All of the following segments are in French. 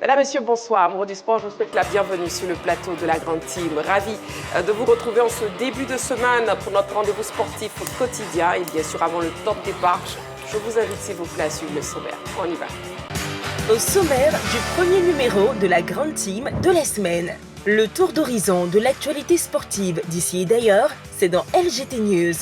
Mesdames, Messieurs, bonsoir. Amoureux du sport, je vous souhaite la bienvenue sur le plateau de la Grande Team. Ravi de vous retrouver en ce début de semaine pour notre rendez-vous sportif quotidien. Et bien sûr, avant le top départ, je vous invite s'il vous plaît à suivre le sommaire. On y va. Au sommaire du premier numéro de la Grande Team de la semaine. Le tour d'horizon de l'actualité sportive d'ici et d'ailleurs, c'est dans LGT News.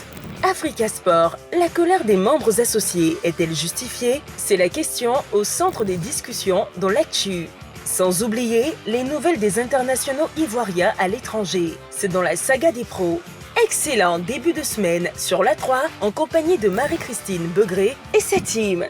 Africa Sport, la colère des membres associés est-elle justifiée? C'est la question au centre des discussions dans l'actu. Sans oublier les nouvelles des internationaux ivoiriens à l'étranger. C'est dans la saga des pros. Excellent début de semaine sur la 3 en compagnie de Marie-Christine Begré et sa team.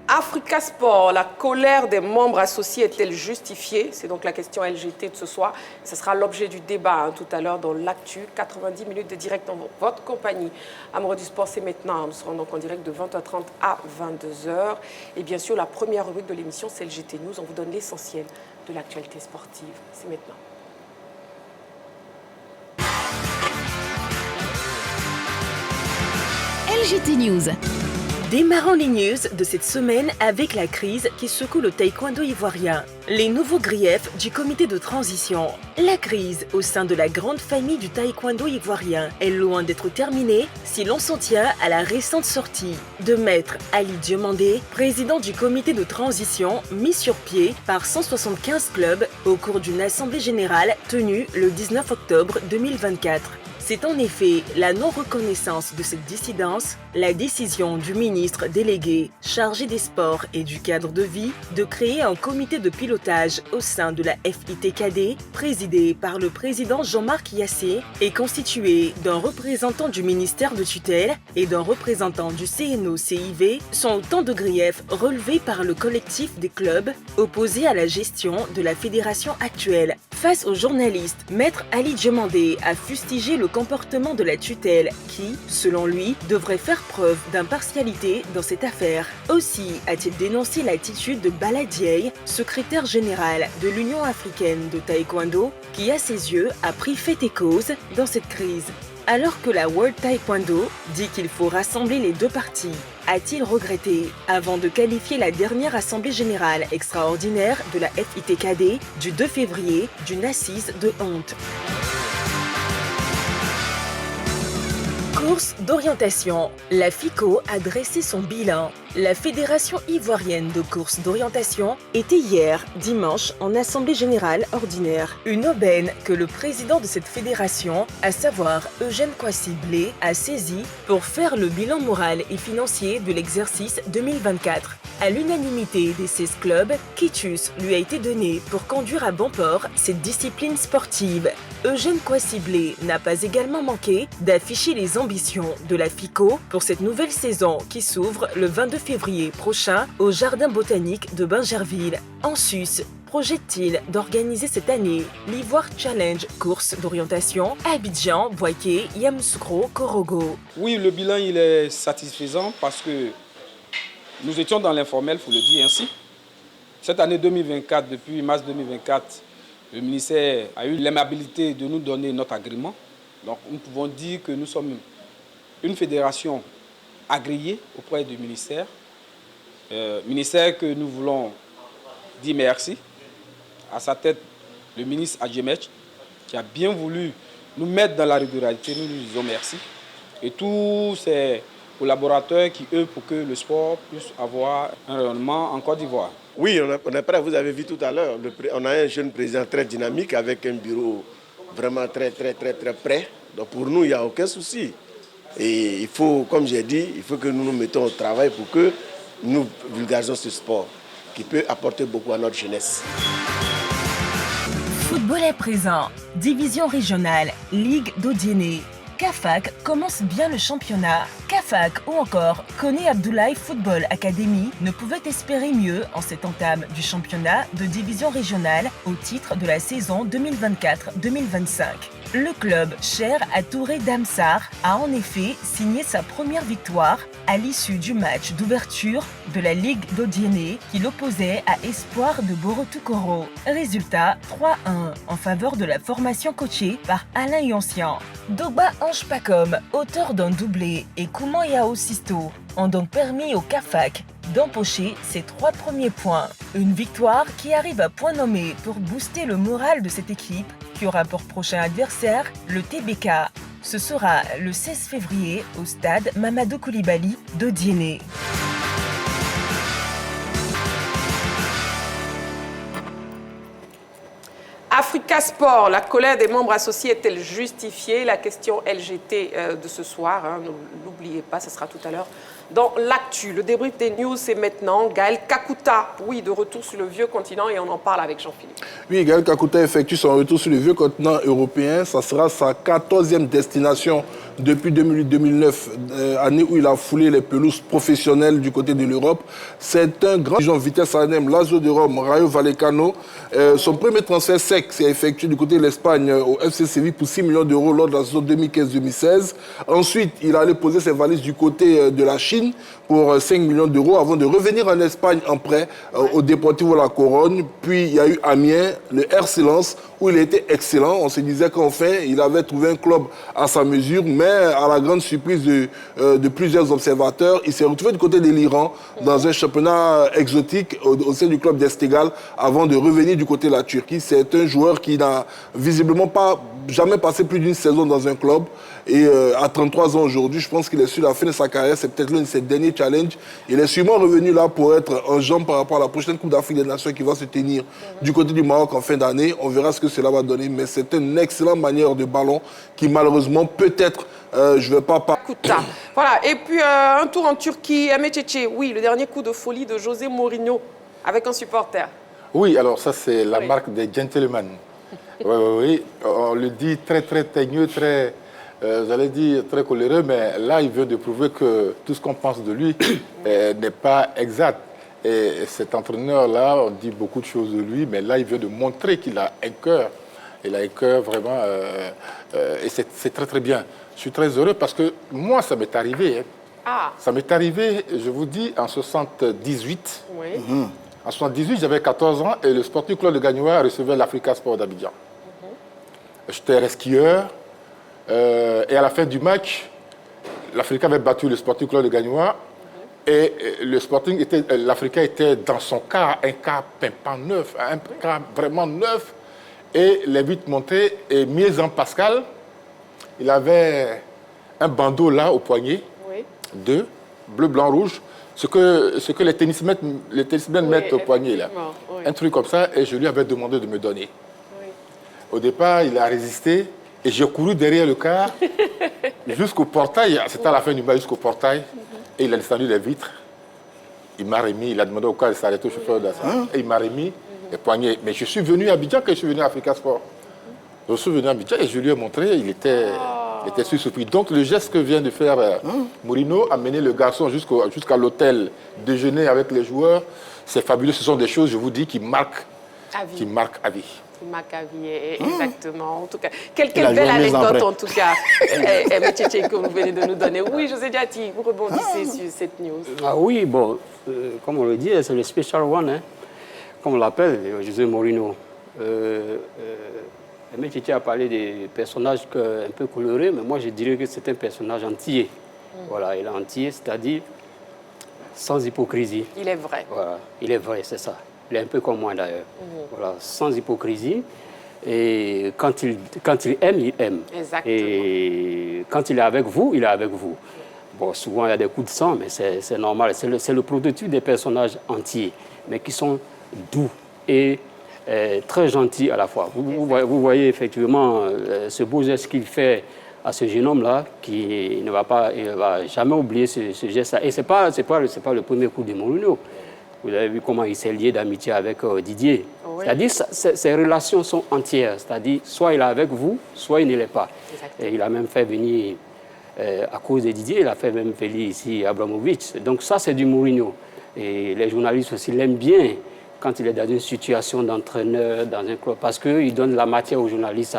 Africa Sport, la colère des membres associés est-elle justifiée? C'est donc la question LGT de ce soir. Ce sera l'objet du débat tout à l'heure dans l'actu. 90 minutes de direct en votre compagnie. Amoureux du sport, c'est maintenant. Nous serons donc en direct de 20h30 à 22h. Et bien sûr, la première rubrique de l'émission, c'est LGT News. On vous donne l'essentiel de l'actualité sportive. C'est maintenant. LGT News. Démarrons les news de cette semaine avec la crise qui secoue le taekwondo ivoirien. Les nouveaux griefs du comité de transition. La crise au sein de la grande famille du taekwondo ivoirien est loin d'être terminée si l'on s'en tient à la récente sortie de Maître Ali Diomandé, président du comité de transition mis sur pied par 175 clubs au cours d'une assemblée générale tenue le 19 octobre 2024. C'est en effet la non-reconnaissance de cette dissidence, la décision du ministre délégué chargé des sports et du cadre de vie de créer un comité de pilotage au sein de la FITKD, présidé par le président Jean-Marc Yassé et constitué d'un représentant du ministère de tutelle et d'un représentant du CNO-CIV, sont autant de griefs relevés par le collectif des clubs opposés à la gestion de la fédération actuelle. Face aux journalistes, Maître Ali Diomandé a fustigé le comportement de la tutelle qui, selon lui, devrait faire preuve d'impartialité dans cette affaire. Aussi a-t-il dénoncé l'attitude de Bala Dieye, secrétaire général de l'Union africaine de taekwondo, qui à ses yeux a pris fait et cause dans cette crise. Alors que la World Taekwondo dit qu'il faut rassembler les deux parties, a-t-il regretté avant de qualifier la dernière assemblée générale extraordinaire de la FITKD du 2 février d'une assise de honte. Course d'orientation. La FICO a dressé son bilan. La Fédération ivoirienne de course d'orientation était hier, dimanche, en assemblée générale ordinaire. Une aubaine que le président de cette fédération, à savoir Eugène Kwasi-Blé, a saisie pour faire le bilan moral et financier de l'exercice 2024. À l'unanimité des 16 clubs, quitus lui a été donné pour conduire à bon port cette discipline sportive. Eugène Kwasi-Blé n'a pas également manqué d'afficher les ambitions de la FICO pour cette nouvelle saison qui s'ouvre le 22 février prochain au Jardin botanique de Bingerville. En sus, projette-t-il d'organiser cette année l'Ivoire Challenge course d'orientation à Abidjan, Bouaké, Yamoussoukro, Korogo. Oui, le bilan il est satisfaisant parce que nous étions dans l'informel, il faut le dire ainsi. Cette année 2024, depuis mars 2024, le ministère a eu l'aimabilité de nous donner notre agrément. Donc nous pouvons dire que nous sommes une fédération agréée auprès du ministère. Ministère que nous voulons dire merci. À sa tête, le ministre Adjemech, qui a bien voulu nous mettre dans la régularité. Nous lui disons merci. Et tous ces collaborateurs qui œuvrent pour que le sport puisse avoir un rayonnement en Côte d'Ivoire. Oui, on est prêt. Vous avez vu tout à l'heure, on a un jeune président très dynamique avec un bureau vraiment très prêt. Donc pour nous, il n'y a aucun souci. Et il faut, comme j'ai dit, il faut que nous nous mettons au travail pour que nous vulgarisons ce sport qui peut apporter beaucoup à notre jeunesse. Football à présent, division régionale, Ligue d'Odiéné. CAFAC commence bien le championnat. CAFAC ou encore Koné Abdoulaye Football Academy ne pouvaient espérer mieux en cette entame du championnat de division régionale au titre de la saison 2024-2025. Le club cher à Touré Damsar a en effet signé sa première victoire à l'issue du match d'ouverture de la Ligue d'Odiéné qui l'opposait à Espoir de Borotoukoro. Résultat 3-1 en faveur de la formation coachée par Alain Yoncian. Dogba Ange-Pacom, auteur d'un doublé, et Kouman Yao Sisto ont donc permis au CAFAC d'empocher ses 3 premiers points. Une victoire qui arrive à point nommé pour booster le moral de cette équipe qui aura pour prochain adversaire le TBK. Ce sera le 16 février au stade Mamadou Koulibaly de Diéné. Africa Sport, la colère des membres associés est-elle justifiée? La question LGT de ce soir, hein, ne l'oubliez pas, ce sera tout à l'heure dans l'actu. Le débrief des news, c'est maintenant. Gaël Kakuta, oui, de retour sur le vieux continent et on en parle avec Jean-Philippe. Oui, Gaël Kakuta effectue son retour sur le vieux continent européen. Ça sera sa 14e destination depuis 2008-2009, année où il a foulé les pelouses professionnelles du côté de l'Europe. C'est un grand division Vitesse Arnhem, Lazio de Rome, Rayo Vallecano. Son premier transfert sec s'est effectué du côté de l'Espagne au FC Séville pour 6 millions d'euros lors de la saison 2015-2016. Ensuite, il allait poser ses valises du côté de la Chine pour 5 millions d'euros avant de revenir en Espagne en prêt au Deportivo La Coruña. Puis il y a eu Amiens, le RC Lens, où il était excellent. On se disait qu'enfin, il avait trouvé un club à sa mesure, mais à la grande surprise de plusieurs observateurs, il s'est retrouvé du côté de l'Iran dans un championnat exotique au sein du club d'Esteghlal avant de revenir du côté de la Turquie. C'est un joueur qui n'a visiblement jamais passé plus d'une saison dans un club. Et à 33 ans aujourd'hui, je pense qu'il est sur la fin de sa carrière. C'est peut-être l'un de ses derniers challenges. Il est sûrement revenu là pour être en jambe par rapport à la prochaine Coupe d'Afrique des Nations qui va se tenir du côté du Maroc en fin d'année. On verra ce que cela va donner. Mais c'est une excellente manière de ballon qui malheureusement peut-être, je ne vais pas... Voilà, et puis un tour en Turquie, Emeçhece, oui, le dernier coup de folie de José Mourinho avec un supporter. Oui, alors ça c'est la marque des gentlemen. Oui, on le dit très teigneux, très... j'allais dire très coléreux, mais là, il vient de prouver que tout ce qu'on pense de lui n'est pas exact. Et cet entraîneur-là, on dit beaucoup de choses de lui, mais là, il vient de montrer qu'il a un cœur. Il a un cœur vraiment... et c'est très bien. Je suis très heureux parce que moi, ça m'est arrivé. Hein. Ah. Ça m'est arrivé, je vous dis, en 78. Oui. En 78, j'avais 14 ans et le Sporting Club de Gagnoa recevait l'Africa Sport d'Abidjan. J'étais resquieur. Et à la fin du match, l'Africa avait battu le Sporting Club de Gagnoa et l'Africa était dans son car, un car pimpant neuf, un car vraiment neuf. Et les 8 montaient et Miezan Pascal, il avait un bandeau là au poignet, 2, bleu, blanc, rouge, ce que les tennismen mettent au poignet là. Oui. Un truc comme ça et je lui avais demandé de me donner. Oui. Au départ, il a résisté. Et j'ai couru derrière le car jusqu'au portail. C'était à la fin du match jusqu'au portail. Et il a descendu les vitres. Il m'a remis, il a demandé au car de s'arrêter au chauffeur d'ascenseur. Et il m'a remis les poignets. Mais je suis venu à Abidjan quand je suis venu à Africa Sport. Je suis venu à Abidjan et je lui ai montré, il était surpris. Donc le geste que vient de faire Mourinho, amener le garçon jusqu'à l'hôtel, déjeuner avec les joueurs, c'est fabuleux. Ce sont des choses, je vous dis, qui marquent à vie. Exactement. En tout cas, quelle belle anecdote en tout cas, Emeçhece, que vous venez de nous donner. Oui, José Diati, vous rebondissez sur cette news. Ah oui, bon, comme on le dit, c'est le special one, hein, comme on l'appelle, José Mourinho. Emeçhece a parlé des personnages un peu colorés, mais moi je dirais que c'est un personnage entier. Voilà, il est entier, c'est-à-dire sans hypocrisie. Il est vrai. Voilà, il est vrai, c'est ça. Il est un peu comme moi d'ailleurs. Voilà, sans hypocrisie. Et quand il aime, il aime. Exactement. Et quand il est avec vous, il est avec vous. Bon, souvent il y a des coups de sang, mais c'est normal. C'est le prototype des personnages entiers, mais qui sont doux et très gentils à la fois. Vous voyez effectivement ce beau geste qu'il fait à ce jeune homme-là, qui ne va jamais oublier ce geste-là. Et ce n'est pas le premier coup de Mourinho. Vous avez vu comment il s'est lié d'amitié avec Didier. Oui. C'est-à-dire ces relations sont entières. C'est-à-dire soit il est avec vous, soit il ne l'est pas. Et il a même fait venir, à cause de Didier, il a fait même venir ici Abramovich. Donc ça, c'est du Mourinho. Et les journalistes aussi l'aiment bien quand il est dans une situation d'entraîneur, dans un club, parce qu'il donne la matière aux journalistes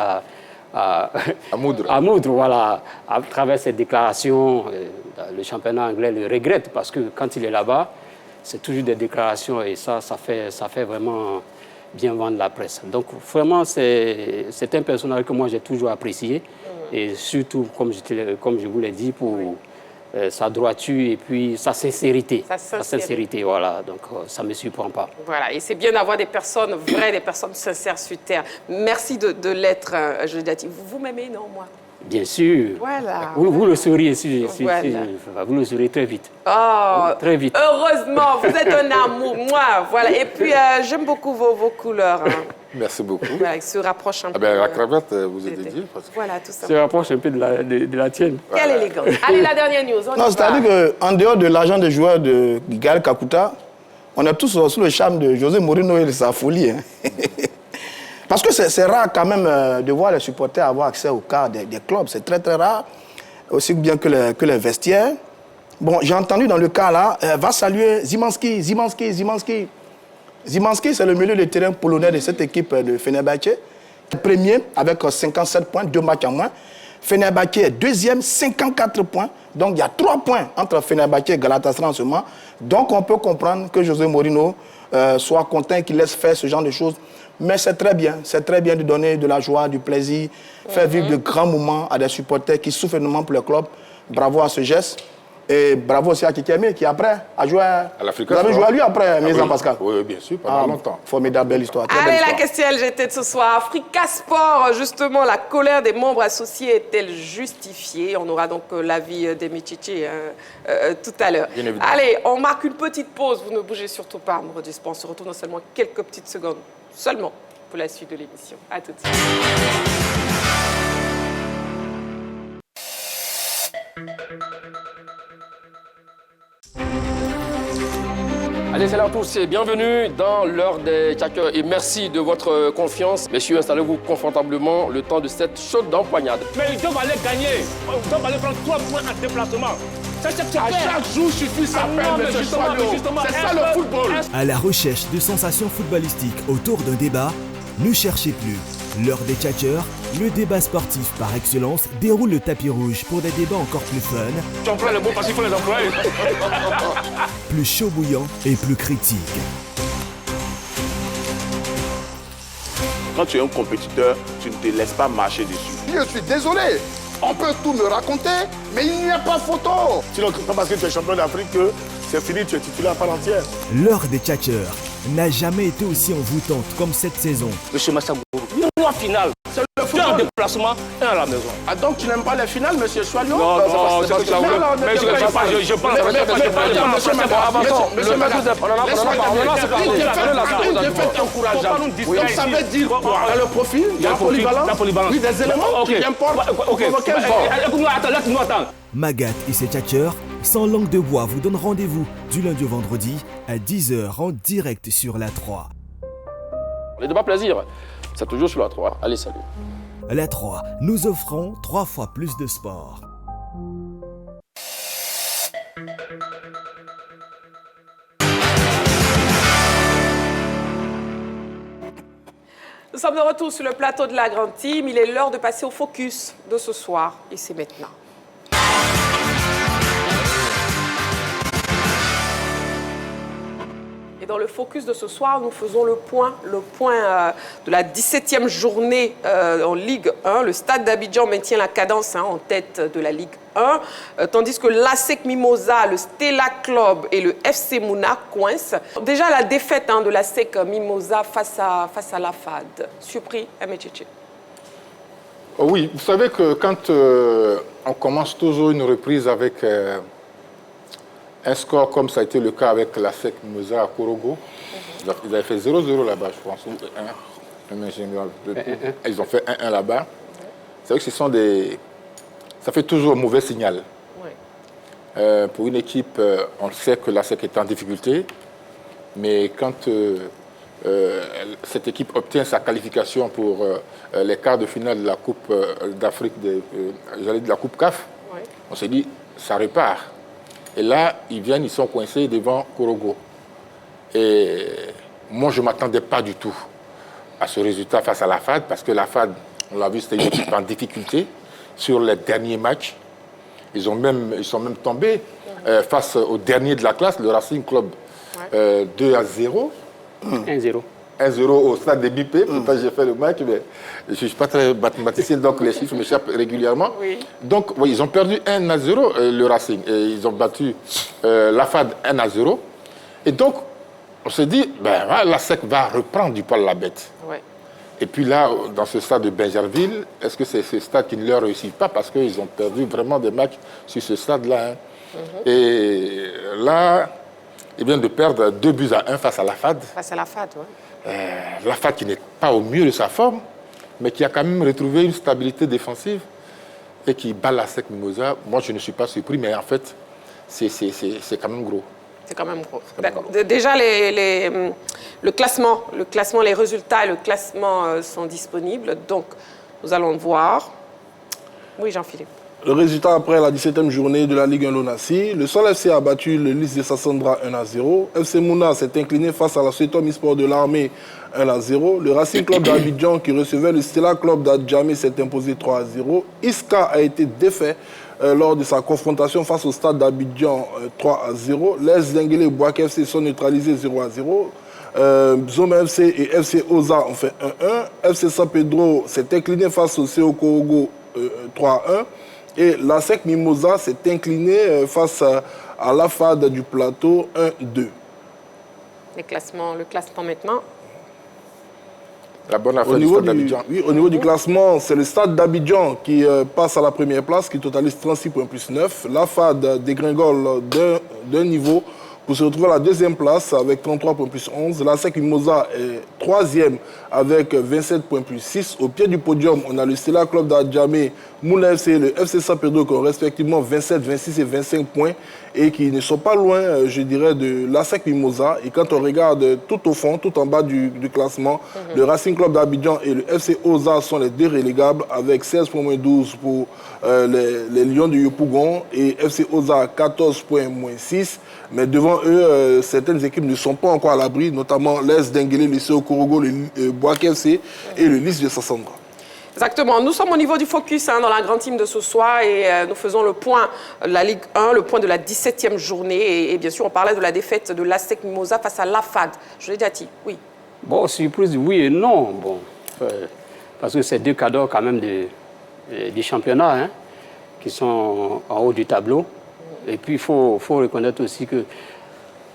à moudre. À moudre, voilà. À travers ces déclarations, le championnat anglais le regrette parce que quand il est là-bas, c'est toujours des déclarations et ça fait vraiment bien vendre la presse. Donc vraiment, c'est un personnage que moi j'ai toujours apprécié et surtout, comme je vous l'ai dit, pour sa droiture et puis sa sincérité. Sa sincérité, voilà. Donc ça ne me surprend pas. Voilà, et c'est bien d'avoir des personnes vraies, des personnes sincères sur Terre. Merci de l'être, je l'ai dit. Vous m'aimez, non, moi? Bien sûr. Voilà. Vous le saurez Voilà. vous le saurez très vite. Oh, très vite. Heureusement, vous êtes un amour, moi. Voilà. Et puis, j'aime beaucoup vos couleurs. Hein. Merci beaucoup. Voilà, il se rapproche un peu. La cravate vous est dédiée. Voilà, tout ça. Se rapproche un peu de la tienne. Quelle élégance. Allez, la dernière news. Non, c'est-à-dire qu'en dehors de l'agent de joueur de Gaël Kakuta, on est tous sous le charme de José Mourinho et de sa folie. Hein. Parce que c'est rare quand même de voir les supporters avoir accès au cas des clubs. C'est très, très rare, aussi bien que les vestiaires. Bon, j'ai entendu dans le cas là, va saluer Zimanski. Zimanski, c'est le milieu de terrain polonais de cette équipe de Fenerbahçe. Premier avec 57 points, 2 matchs en moins. Fenerbahçe est deuxième, 54 points. Donc il y a 3 points entre Fenerbahçe et Galatasaray en ce moment. Donc on peut comprendre que José Mourinho soit content et qu'il laisse faire ce genre de choses. Mais c'est très bien de donner de la joie, du plaisir, faire vivre de grands moments à des supporters qui souffrent énormément pour le club. Bravo à ce geste. Et bravo aussi à Kikemi qui après a joué à l'Africa. Vous avez joué à lui après, oui. Pascal? Oui, bien sûr, pendant longtemps. Formidable, belle histoire. Allez, la question LGT de ce soir. Africa Sport, justement, la colère des membres associés est-elle justifiée? On aura donc l'avis d'Emichichi tout à l'heure. Allez, on marque une petite pause. Vous ne bougez surtout pas, Morodi Sport. On se retrouve dans seulement quelques petites secondes. Seulement pour la suite de l'émission. À tout de suite. Allez, salut à tous et bienvenue dans l'heure des tchackers et merci de votre confiance. Messieurs, installez-vous confortablement le temps de cette chaude empoignade. Mais ils doivent aller gagner. Ils doivent aller prendre 3 points en déplacement. À chaque jour suffit sa peine, monsieur Choilio. C'est ça le football. À la recherche de sensations footballistiques autour d'un débat, ne cherchez plus. L'heure des tchatcheurs, le débat sportif par excellence, déroule le tapis rouge pour des débats encore plus fun. Tu emploies le mot parce qu'il faut les employer. Plus chaud bouillant et plus critique. Quand tu es un compétiteur, tu ne te laisses pas marcher dessus. Je suis désolé. On peut tout me raconter, mais il n'y a pas photo. Sinon, pas parce que tu es champion d'Afrique que c'est fini, tu es titulaire à part entière. L'heure des tchatcheurs n'a jamais été aussi envoûtante comme cette saison. Monsieur Massagourou, une loi finale. C'est le foot en déplacement et à la maison. Ah donc tu n'aimes pas les finales, monsieur Choilio? Non, c'est parce que mais je pense. Une défaite encourageante. Donc ça veut dire quoi? Il y a le profil, il y a la polyvalence. Oui, des éléments qui importent. Écoute-moi, attends. Magat et ses tchatcheurs, sans langue de bois, vous donnent rendez-vous du lundi au vendredi à 10h en direct sur la 3. Les débats plaisir, c'est toujours sur la 3. Allez, salut. La 3, nous offrons 3 fois plus de sport. Nous sommes de retour sur le plateau de la Grande Team. Il est l'heure de passer au focus de ce soir. Et c'est maintenant. Et dans le focus de ce soir, nous faisons le point de la 17e journée en Ligue 1. Le Stade d'Abidjan maintient la cadence en tête de la Ligue 1, tandis que l'ASEC Mimosa, le Stella Club et le FC Mouna coincent. Déjà la défaite de l'ASEC Mimosa face à la FAD. Surpris, Emechichi? Oui, vous savez que quand on commence toujours une reprise avec un score comme ça a été le cas avec l'ASEC Mimosa à Korogo, ils avaient fait 0-0 là-bas, je pense, ou 1. Ils ont fait 1-1 là-bas. C'est vrai que ce sont des... Ça fait toujours un mauvais signal. Oui. Pour une équipe, on sait que l'ASEC est en difficulté, mais quand cette équipe obtient sa qualification pour les quarts de finale de la Coupe d'Afrique, j'allais dire la Coupe CAF, oui. On s'est dit, ça repart. Et là, ils sont coincés devant Korogo. Et moi, je ne m'attendais pas du tout à ce résultat face à la FAD, parce que la FAD On l'a vu, c'était une équipe en difficulté sur les derniers matchs. Ils sont même tombés face au dernier de la classe, le Racing Club, 2-0. 1-0. 1-0 au stade de Bipé. Pourtant, j'ai fait le match, mais je ne suis pas très mathématicien, donc les chiffres m'échappent régulièrement. Oui. Donc, oui, ils ont perdu 1-0, le Racing. Et ils ont battu la FAD 1-0. Et donc, on se dit, la SEC va reprendre du poil à la bête. Ouais. Et puis là, dans ce stade de Bingerville, est-ce que c'est ce stade qui ne leur réussit pas parce qu'ils ont perdu vraiment des matchs sur ce stade-là. Et là, ils viennent de perdre 2-1 face à la FAD. Face à la FAD, oui. La FAD qui n'est pas au mieux de sa forme, mais qui a quand même retrouvé une stabilité défensive et qui bat la SEC Mimosa. Moi, je ne suis pas surpris, mais en fait, c'est quand même gros. C'est quand même gros. D'accord. Déjà, le classement, les résultats et le classement sont disponibles. Donc, nous allons voir. Oui, Jean-Philippe. Le résultat après la 17e journée de la Ligue 1 Lonassi, le Sol FC a battu le Lys de Sassandra 1-0. FC Mouna s'est incliné face à la Soweto Sport de l'Armée 1-0. Le Racing Club d'Abidjan qui recevait le Stella Club d'Adjamé s'est imposé 3-0. Iska a été défait lors de sa confrontation face au stade d'Abidjan 3-0. Les Denguele et Boak FC sont neutralisés 0-0. Zoma FC et FC Oza ont fait 1-1. FC San Pedro s'est incliné face au CO Korogo 3-1. Et la SEC Mimosa s'est incliné face à la FAD du plateau 1-2. Le classement maintenant. La bonne affaire du stade d'Abidjan. Oui, au niveau du classement, c'est le stade d'Abidjan qui passe à la première place, qui totalise 36 points plus 9. La FAD dégringole d'un niveau pour se retrouver à la deuxième place avec 33 points plus 11. La SEC Mimosa est troisième avec 27 points plus 6. Au pied du podium, on a le Stella Club d'Adjamé, Mouna FC et le FC San Pedro qui ont respectivement 27, 26 et 25 points et qui ne sont pas loin, je dirais, de la SEC Mimosa. Et quand on regarde tout au fond, tout en bas du classement, le Racing Club d'Abidjan et le FC Oza sont les deux relégables avec 16 points moins 12 pour les Lions de Yopougon et FC Oza 14 points moins 6. Mais devant eux, certaines équipes ne sont pas encore à l'abri, notamment l'Es Denguele, le CO Korogo, le Boak FC et le Lys de Sassandra. Exactement. Nous sommes au niveau du focus dans la grande team de ce soir et nous faisons le point de la Ligue 1, le point de la 17e journée. Et bien sûr, on parlait de la défaite de l'ASEC Mimosa face à la FAD. Je l'ai dit, oui. Bon, surprise, oui et non. Bon, parce que c'est deux cadors quand même du championnat qui sont en haut du tableau. Et puis, il faut reconnaître aussi que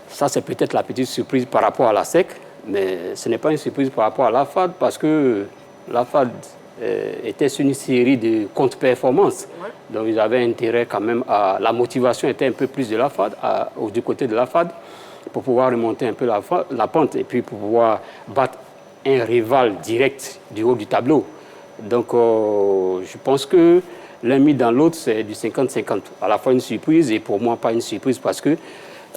ça, c'est peut-être la petite surprise par rapport à la SEC, mais ce n'est pas une surprise par rapport à la FAD parce que la FAD était sur une série de contre-performances. Ouais. Donc, ils avaient intérêt quand même à... La motivation était un peu plus de la FAD, du côté de la FAD, pour pouvoir remonter un peu la pente et puis pour pouvoir battre un rival direct du haut du tableau. Donc, je pense que l'un mis dans l'autre, c'est du 50-50. À la fois une surprise et pour moi, pas une surprise parce que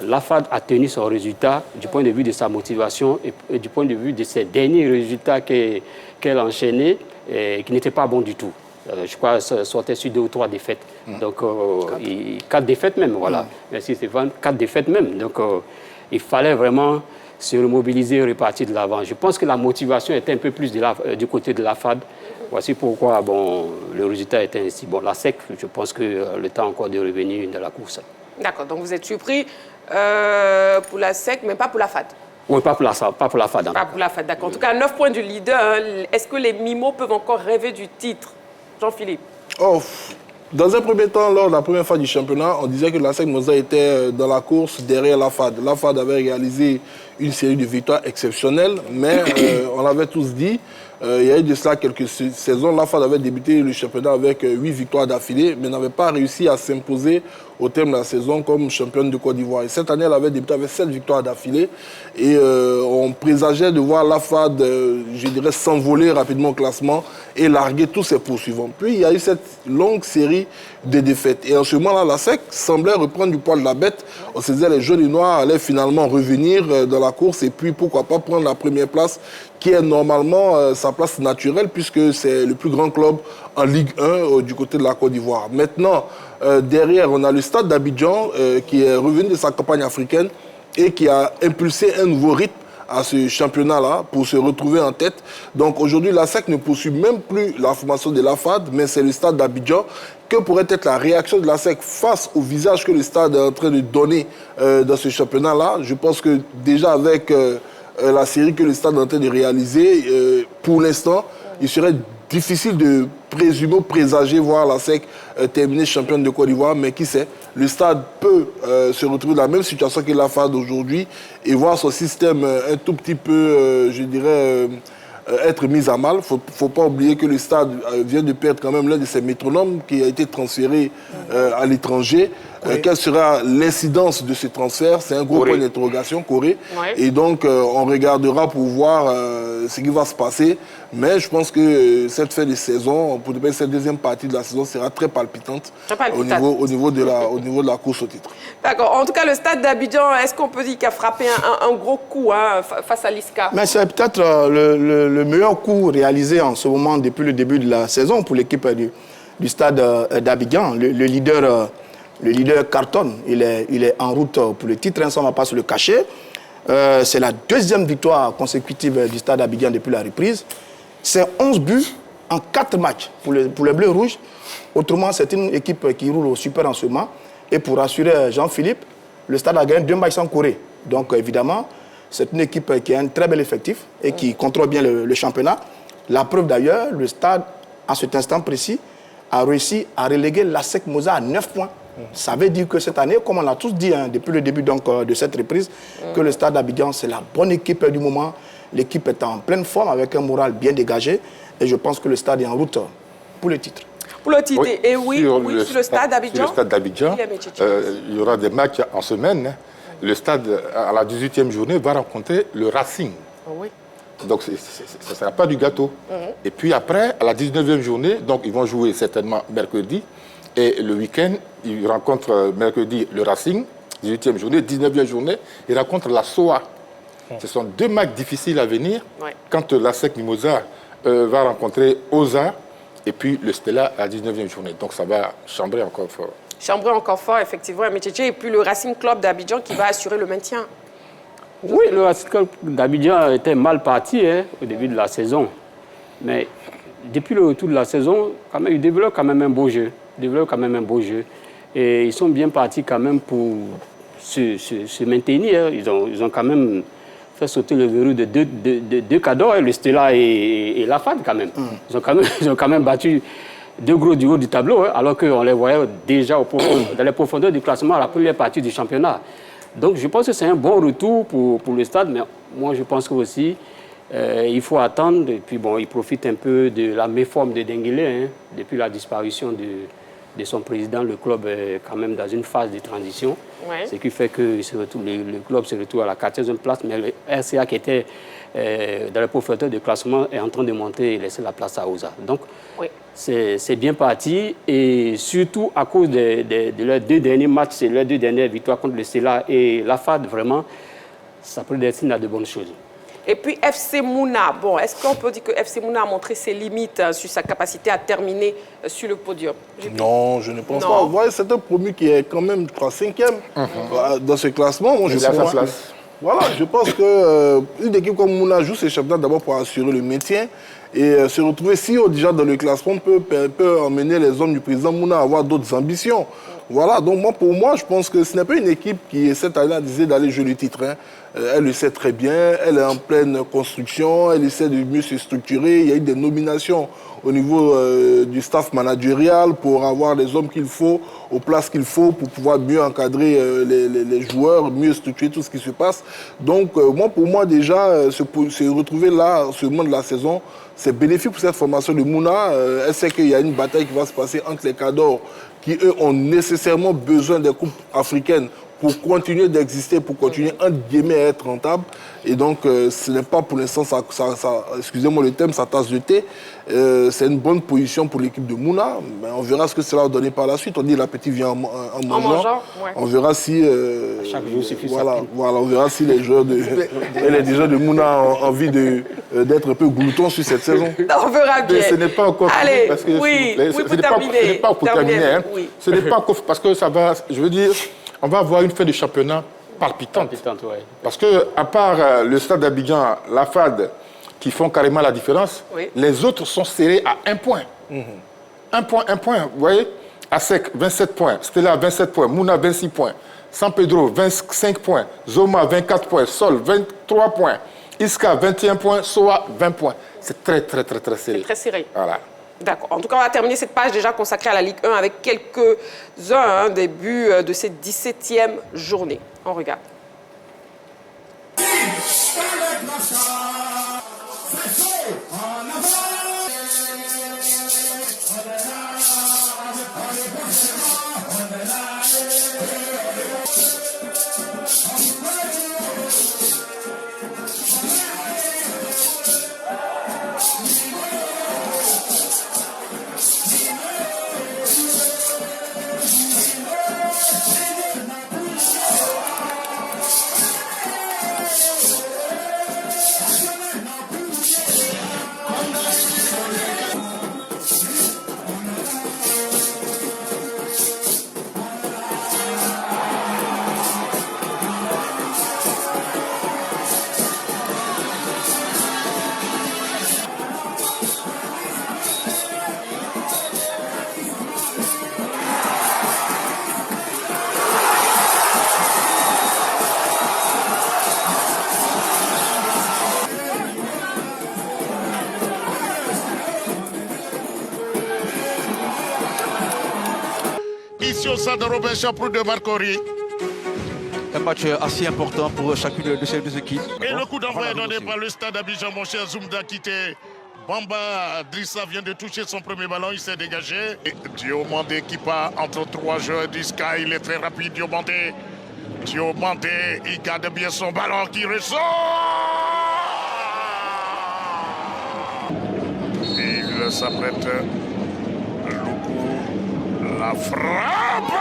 la FAD a tenu son résultat du point de vue de sa motivation et du point de vue de ses derniers résultats qu'elle a enchaînés et qui n'étaient pas bons du tout. Je crois qu'elle sortait sur 2 ou 3 défaites. Donc, 4 défaites même, voilà. Merci Stéphane, 4 défaites même. Donc, il fallait vraiment se remobiliser et repartir de l'avant. Je pense que la motivation était un peu plus du côté de la FAD. Voici pourquoi le résultat était ainsi. Bon, la SEC, je pense que le temps encore de revenir dans la course. D'accord, donc vous êtes surpris pour la SEC, mais pas pour la FAD. Oui, pas pour la FAD. Pas pour la FAD, d'accord. En tout cas, 9 points du leader. Est-ce que les Mimos peuvent encore rêver du titre? Jean-Philippe. Dans un premier temps, lors de la première phase du championnat, on disait que la SEC Mimosa était dans la course derrière la FAD. La FAD avait réalisé une série de victoires exceptionnelles, mais on l'avait tous dit, il y a eu de cela quelques saisons, la FAD avait débuté le championnat avec 8 victoires d'affilée, mais n'avait pas réussi à s'imposer au terme de la saison comme championne de Côte d'Ivoire. Et cette année, elle avait débuté avec 7 victoires d'affilée. Et on présageait de voir la FAD, je dirais, s'envoler rapidement au classement et larguer tous ses poursuivants. Puis il y a eu cette longue série de défaites. Et en ce moment-là, la SEC semblait reprendre du poil de la bête. On se disait les jaunes et noirs allaient finalement revenir dans la course et puis pourquoi pas prendre la première place qui est normalement sa place naturelle puisque c'est le plus grand club en Ligue 1 du côté de la Côte d'Ivoire. Maintenant, derrière, on a le stade d'Abidjan qui est revenu de sa campagne africaine et qui a impulsé un nouveau rythme à ce championnat-là pour se retrouver en tête. Donc aujourd'hui, la SEC ne poursuit même plus la formation de l'AFAD, mais c'est le Stade d'Abidjan. Que pourrait être la réaction de la SEC face au visage que le Stade est en train de donner dans ce championnat-là? Je pense que déjà avec la série que le Stade est en train de réaliser, pour l'instant, il serait difficile de présumer, présager, voir la SEC terminer championne de Côte d'Ivoire, mais qui sait, le Stade peut se retrouver dans la même situation que la FAD aujourd'hui et voir son système un tout petit peu, je dirais, être mis à mal. Il ne faut pas oublier que le Stade vient de perdre quand même l'un de ses métronomes qui a été transféré à l'étranger. Quelle sera l'incidence de ce transfert? C'est un gros point d'interrogation, Corée. Et donc, on regardera pour voir ce qui va se passer. Mais je pense que cette fin de saison, pour cette deuxième partie de la saison, sera très palpitante, au niveau de la course au titre. D'accord. En tout cas, le Stade d'Abidjan, est-ce qu'on peut dire qu'il a frappé un gros coup face à l'ISCA? Mais c'est peut-être le meilleur coup réalisé en ce moment depuis le début de la saison pour l'équipe du Stade d'Abidjan. Le leader cartonne, il est en route pour le titre, ça on ne va pas se le cacher. C'est la deuxième victoire consécutive du Stade d'Abidjan depuis la reprise. C'est 11 buts en 4 matchs pour les Bleus-Rouges. Autrement, c'est une équipe qui roule au super en ce moment. Et pour rassurer Jean-Philippe, le Stade a gagné 2 matchs sans Corée. Donc évidemment, c'est une équipe qui a un très bel effectif et qui contrôle bien le championnat. La preuve d'ailleurs, le Stade, à cet instant précis, a réussi à reléguer l'ASEC Mimosa à 9 points. Ça veut dire que cette année, comme on l'a tous dit depuis le début de cette reprise, que le Stade d'Abidjan, c'est la bonne équipe du moment. L'équipe est en pleine forme avec un moral bien dégagé. Et je pense que le Stade est en route pour le titre. Pour le titre, et sur le Stade d'Abidjan. Sur le Stade d'Abidjan, il y aura des matchs en semaine. Le Stade, à la 18e journée, va rencontrer le Racing. Donc, ça ne sera pas du gâteau. Et puis après, à la 19e journée, donc ils vont jouer certainement mercredi. Et le week-end, ils rencontrent mercredi le Racing, 18e journée, 19e journée, ils rencontrent la SOA. Ce sont 2 matchs difficiles à venir. Quand l'ASEC Mimosa va rencontrer Oza et puis le Stella à la 19e journée. Donc ça va chambrer encore fort. Chambrer encore fort, effectivement, et puis le Racing Club d'Abidjan qui va assurer le maintien. Oui, le Racing Club d'Abidjan était mal parti au début de la saison. Mais depuis le retour de la saison, quand même, ils développent quand même un beau jeu. Et ils sont bien partis quand même pour se maintenir. Ils ont quand même fait sauter le verrou de deux cadeaux, le Stella et la FAD quand même. Ils ont quand même battu 2 gros du haut du tableau, alors qu'on les voyait déjà dans les profondeurs du classement à la première partie du championnat. Donc je pense que c'est un bon retour pour le Stade, mais moi je pense que aussi il faut attendre. Et puis bon, il profite un peu de la méforme de Denguele, depuis la disparition de son président. Le club est quand même dans une phase de transition, ce qui fait que le club se retrouve à la 4e place, mais le RCA qui était dans les profondeurs de classement est en train de monter et laisser la place à Oza. Donc c'est bien parti, et surtout à cause de leurs 2 derniers matchs, leurs 2 dernières victoires contre le Stella et la FAD, vraiment, ça prédestine à de bonnes choses. Et puis FC Mouna, bon, est-ce qu'on peut dire que FC Mouna a montré ses limites sur sa capacité à terminer sur le podium? Non, je ne pense pas. Vous voyez, c'est un promu qui est quand même 5e dans ce classement. Moi, je pense, voilà, je pense qu'une équipe comme Mouna joue ses championnats d'abord pour assurer le maintien. Et se retrouver si haut déjà dans le classement peut emmener les hommes du président Mouna à avoir d'autres ambitions. Voilà, donc pour moi, je pense que ce n'est pas une équipe qui, cette année, a décidé d'aller jouer le titre. Elle le sait très bien, elle est en pleine construction, elle essaie de mieux se structurer. Il y a eu des nominations au niveau du staff managérial pour avoir les hommes qu'il faut, aux places qu'il faut, pour pouvoir mieux encadrer les joueurs, mieux structurer tout ce qui se passe. Donc, pour moi, déjà, se retrouver là, ce moment de la saison, c'est bénéfique pour cette formation de Mouna. Elle sait qu'il y a une bataille qui va se passer entre les cadors qui, eux, ont nécessairement besoin des coupes africaines pour continuer d'exister, pour continuer, entre guillemets, à être rentable. Et donc, ce n'est pas pour l'instant, excusez-moi le thème, sa tasse de thé. C'est une bonne position pour l'équipe de Mouna. Mais on verra ce que cela va donner par la suite. On dit l'appétit vient en mangeant. On verra si... chaque jour suffit voilà, on verra si les joueurs de Mouna ont envie d'être un peu gloutons sur cette saison. On verra bien. Mais ce n'est pas encore... Allez, parce que, pour terminer. Ce n'est pas pour terminer. Ce n'est pas encore... Parce que ça va... Je veux dire... On va avoir une fin de championnat palpitante. Ouais. Parce que, à part le stade d'Abidjan, la FAD, qui font carrément la différence, les autres sont serrés à 1 point. Un point, vous voyez? ASEC, 27 points. Stella, 27 points. Mouna, 26 points. San Pedro, 25 points. Zoma, 24 points. Sol, 23 points. Iska, 21 points. Soa, 20 points. C'est très serré. C'est très serré. Voilà. D'accord. En tout cas, on va terminer cette page déjà consacrée à la Ligue 1 avec quelques-uns des buts de cette 17e journée. On regarde. Ici au stade Robert Champrou de Marcory. Un match assez important pour chacune de ces deux équipes. Et le coup d'envoi est donné par le stade Abidjan, mon cher Zoumda Kité. Bamba Drissa vient de toucher son premier ballon, il s'est dégagé. Et Diomandé qui part entre 3 joueurs du Sky, il est très rapide, Diomandé. Diomandé, il garde bien son ballon qui ressort. Il s'apprête. La frappe!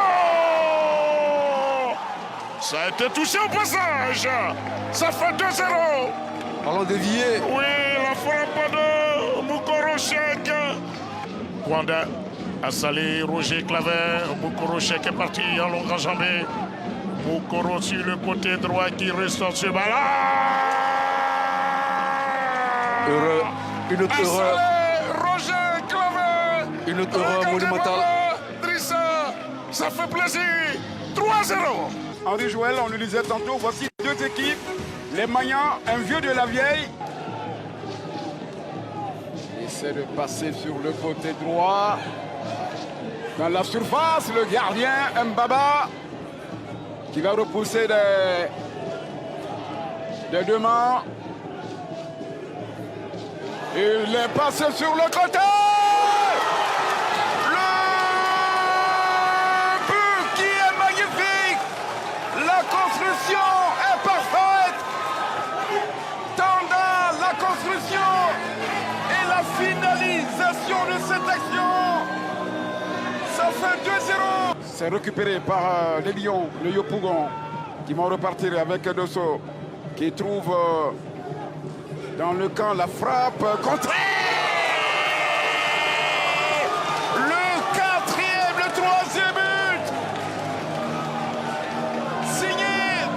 Ça a été touché au passage. Ça fait 2-0. Ballon dévié. Oui, la frappe de Moukorochek. Kwanda a salé Roger Claver. Moukorochek est parti en longue enjambée. Moukoro sur le côté droit qui restaure ce ballon. Heureux. Une autre erreur. Roger Claver. Une autre erreur monumentale. Ça fait plaisir. 3-0. Henri Joël, on le disait tantôt, voici deux équipes. Les Mayans, un vieux de la vieille. Il essaie de passer sur le côté droit. Dans la surface, le gardien Mbaba qui va repousser des deux mains. Il est passé sur le côté. La construction est parfaite. Tanda, la construction et la finalisation de cette action. Ça fait 2-0. C'est récupéré par les Lions, le Yopougon, qui vont repartir avec Dosso, qui trouve dans le camp la frappe contrée. Le 4e, le 3e but.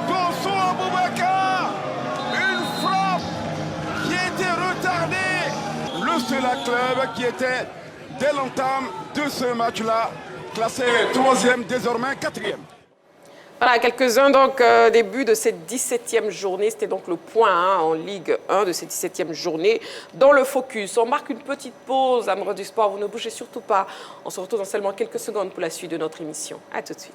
Dosso Aboubakar, une frappe qui a été retardée. Le Stella Club qui était dès l'entame de ce match-là, classé 3e, désormais 4e. Voilà, quelques-uns donc des buts de cette 17e journée. C'était donc le point en Ligue 1 de cette 17e journée. Dans le focus, on marque une petite pause, amoureux du sport. Vous ne bougez surtout pas. On se retrouve dans seulement quelques secondes pour la suite de notre émission. À tout de suite.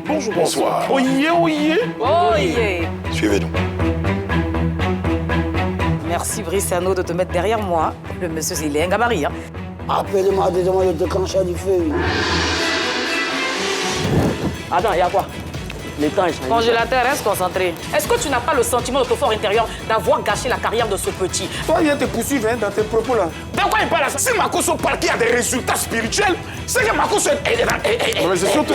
Bonjour, bonsoir. Oyez, oyez. Oyez. Suivez-nous. Merci Brissano de te mettre derrière moi. Le monsieur, il est un gabarit. Hein. Appelez-moi, dites-moi de te clencher du feu. Attends, il y a quoi? Le temps est changé. Congélateur, reste concentré. Est-ce que tu n'as pas le sentiment de ton fort intérieur d'avoir gâché la carrière de ce petit? Toi, viens te poursuivre dans tes propos là. quoi il parle? Si Makosso parle qu'il y a des résultats spirituels, c'est que Makosso Mais c'est surtout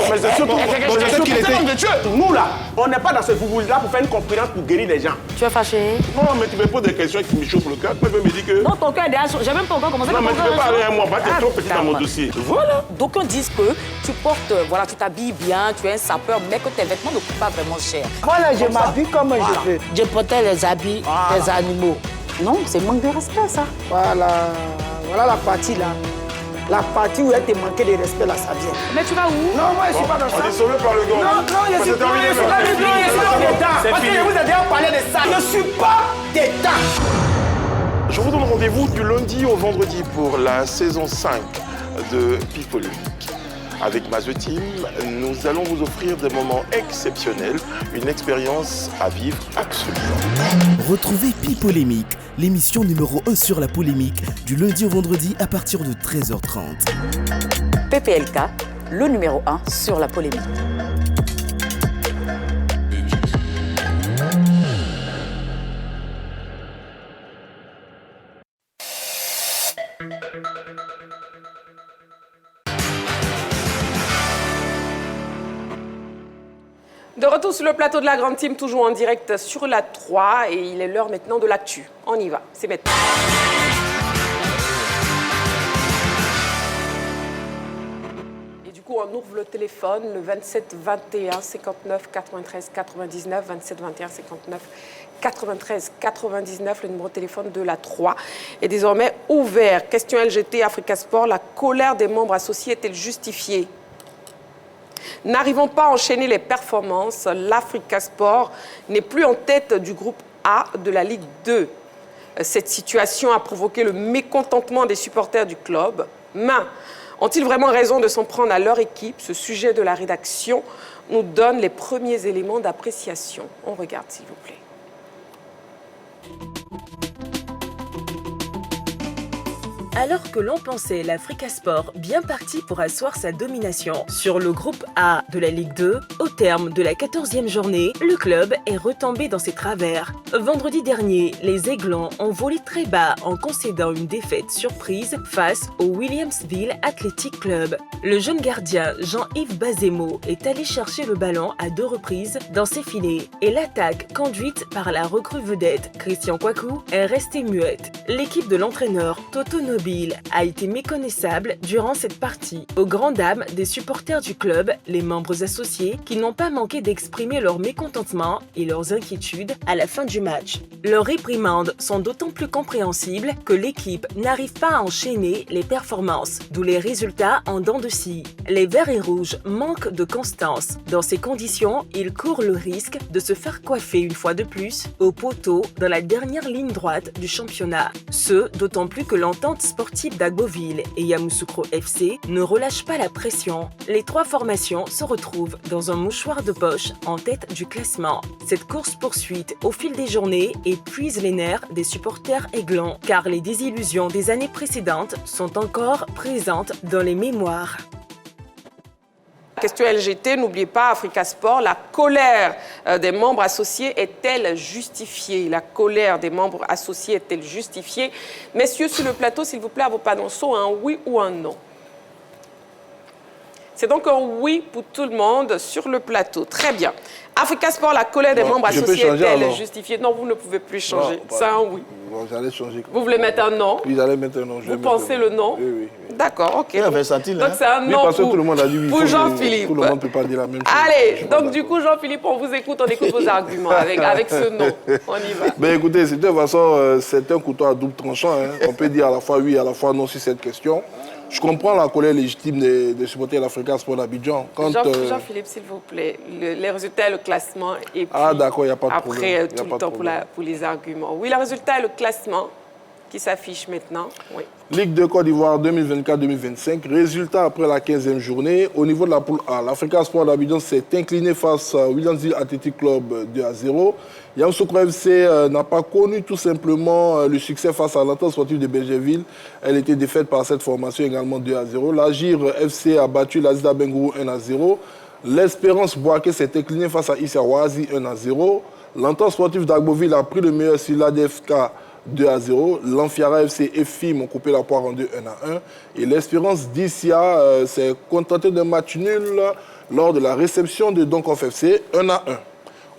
qu'il était homme de Dieu. Nous là, on n'est pas dans ce football-là pour faire une conférence pour guérir les gens. Tu es fâché? Non, mais tu me poses des questions qui me chauffent le cœur. Tu peux me dire que... Non, ton cœur est déjà chaud. J'ai même pas encore commencé. Non, mais tu peux pas aller à moi, tu es trop petit dans mon dossier. Voilà. D'aucuns disent que tu portes, voilà, tu t'habilles bien, tu es un sapeur, mais que tes vêtements ne coûtent pas vraiment cher. Voilà, je m'habille comme je veux. Je portais les habits des animaux. Non, c'est manque de respect, ça. Voilà, voilà la partie là. La partie où elle te manquait de respect là, ça vient. Mais tu vas où? Non, moi je suis pas dans ça. On est sauvé par le gars. Non, je suis pas d'État. Parce que je vous ai déjà parlé de ça. Je suis pas d'État. Je vous donne rendez-vous du lundi au vendredi pour la saison 5 de Pipolémique. Avec Maze Team, nous allons vous offrir des moments exceptionnels, une expérience à vivre absolument. Retrouvez Pipolémique, l'émission numéro 1 sur la polémique, du lundi au vendredi à partir de 13h30. PPLK, le numéro 1 sur la polémique. De retour sur le plateau de la Grande Team, toujours en direct sur la 3. Et il est l'heure maintenant de l'actu. On y va, c'est maintenant. Et du coup, on ouvre le téléphone, le 27 21 59 93 99, 27 21 59 93 99, le numéro de téléphone de la 3 est désormais ouvert. Question LGT, Africa Sport, la colère des membres associés est-elle justifiée? N'arrivons pas à enchaîner les performances, l'Africa Sport n'est plus en tête du groupe A de la Ligue 2. Cette situation a provoqué le mécontentement des supporters du club. Mais ont-ils vraiment raison de s'en prendre à leur équipe? Ce sujet de la rédaction nous donne les premiers éléments d'appréciation. On regarde, s'il vous plaît. Alors que l'on pensait l'Africa Sport bien parti pour asseoir sa domination sur le groupe A de la Ligue 2, au terme de la 14e journée, le club est retombé dans ses travers. Vendredi dernier, les Aiglons ont volé très bas en concédant une défaite surprise face au Williamsville Athletic Club. Le jeune gardien Jean-Yves Bazemo est allé chercher le ballon à 2 reprises dans ses filets et l'attaque conduite par la recrue vedette Christian Kouakou est restée muette. L'équipe de l'entraîneur Toto Nobile a été méconnaissable durant cette partie, aux grandes dames des supporters du club, les membres associés qui n'ont pas manqué d'exprimer leur mécontentement et leurs inquiétudes à la fin du match. Leurs réprimandes sont d'autant plus compréhensibles que l'équipe n'arrive pas à enchaîner les performances, d'où les résultats en dents de scie. Les Verts et Rouges manquent de constance. Dans ces conditions, ils courent le risque de se faire coiffer une fois de plus au poteau dans la dernière ligne droite du championnat. Ce, d'autant plus que l'entente sportive d'Agboville et Yamoussoukro FC ne relâchent pas la pression. Les 3 formations se retrouvent dans un mouchoir de poche en tête du classement. Cette course-poursuite au fil des journées épuise les nerfs des supporters aiglons, car les désillusions des années précédentes sont encore présentes dans les mémoires. Question LGT, n'oubliez pas, Africa Sport, la colère des membres associés est-elle justifiée? La colère des membres associés est-elle justifiée? Messieurs, sur le plateau, s'il vous plaît, à vos panonceaux, un oui ou un non? C'est donc un oui pour tout le monde sur le plateau. Très bien. Africa Sport, la colère des membres associés est-elle justifiée? Non, vous ne pouvez plus changer. C'est un oui. Bon, j'allais changer. Vous voulez mettre un non? Oui, j'allais mettre un non. Vous pensez le non? Oui. D'accord, ok. Donc c'est un non parce que tout le monde a dit oui. pour Jean-Philippe. Tout le monde ne peut pas dire la même chose. Allez, donc du coup, Jean-Philippe, on vous écoute, on écoute vos arguments avec ce non. On y va. Ben écoutez, de toute façon, c'est un couteau à double tranchant. On peut dire à la fois oui, à la fois non sur cette question. Je comprends la colère légitime des supporters de l'Africa Sport d'Abidjan. Jean-Philippe, s'il vous plaît, les résultats et le classement. Et puis, d'accord, il n'y a pas de problème. Après, tout le temps pour les arguments. Oui, le résultat et le classement qui s'affiche maintenant. Oui. Ligue de Côte d'Ivoire 2024-2025. Résultat après la 15e journée. Au niveau de la poule A, l'Africa Sport d'Abidjan s'est incliné face à Williamsville Athletic Club 2-0. Yamoussoukro FC n'a pas connu tout simplement le succès face à l'entente sportive de Bergerville. Elle était défaite par cette formation également 2-0. L'Agir FC a battu l'Azida Bengourou 1-0. L'Espérance Boaké s'est incliné face à Issa Wazi 1-0. L'entente sportive d'Agboville a pris le meilleur sur l'ADFK 2-0. L'Amfiara FC et FIM ont coupé la poire en deux, 1-1. Et l'Espérance d'Issia s'est contentée d'un match nul lors de la réception de Donkoff FC, 1-1.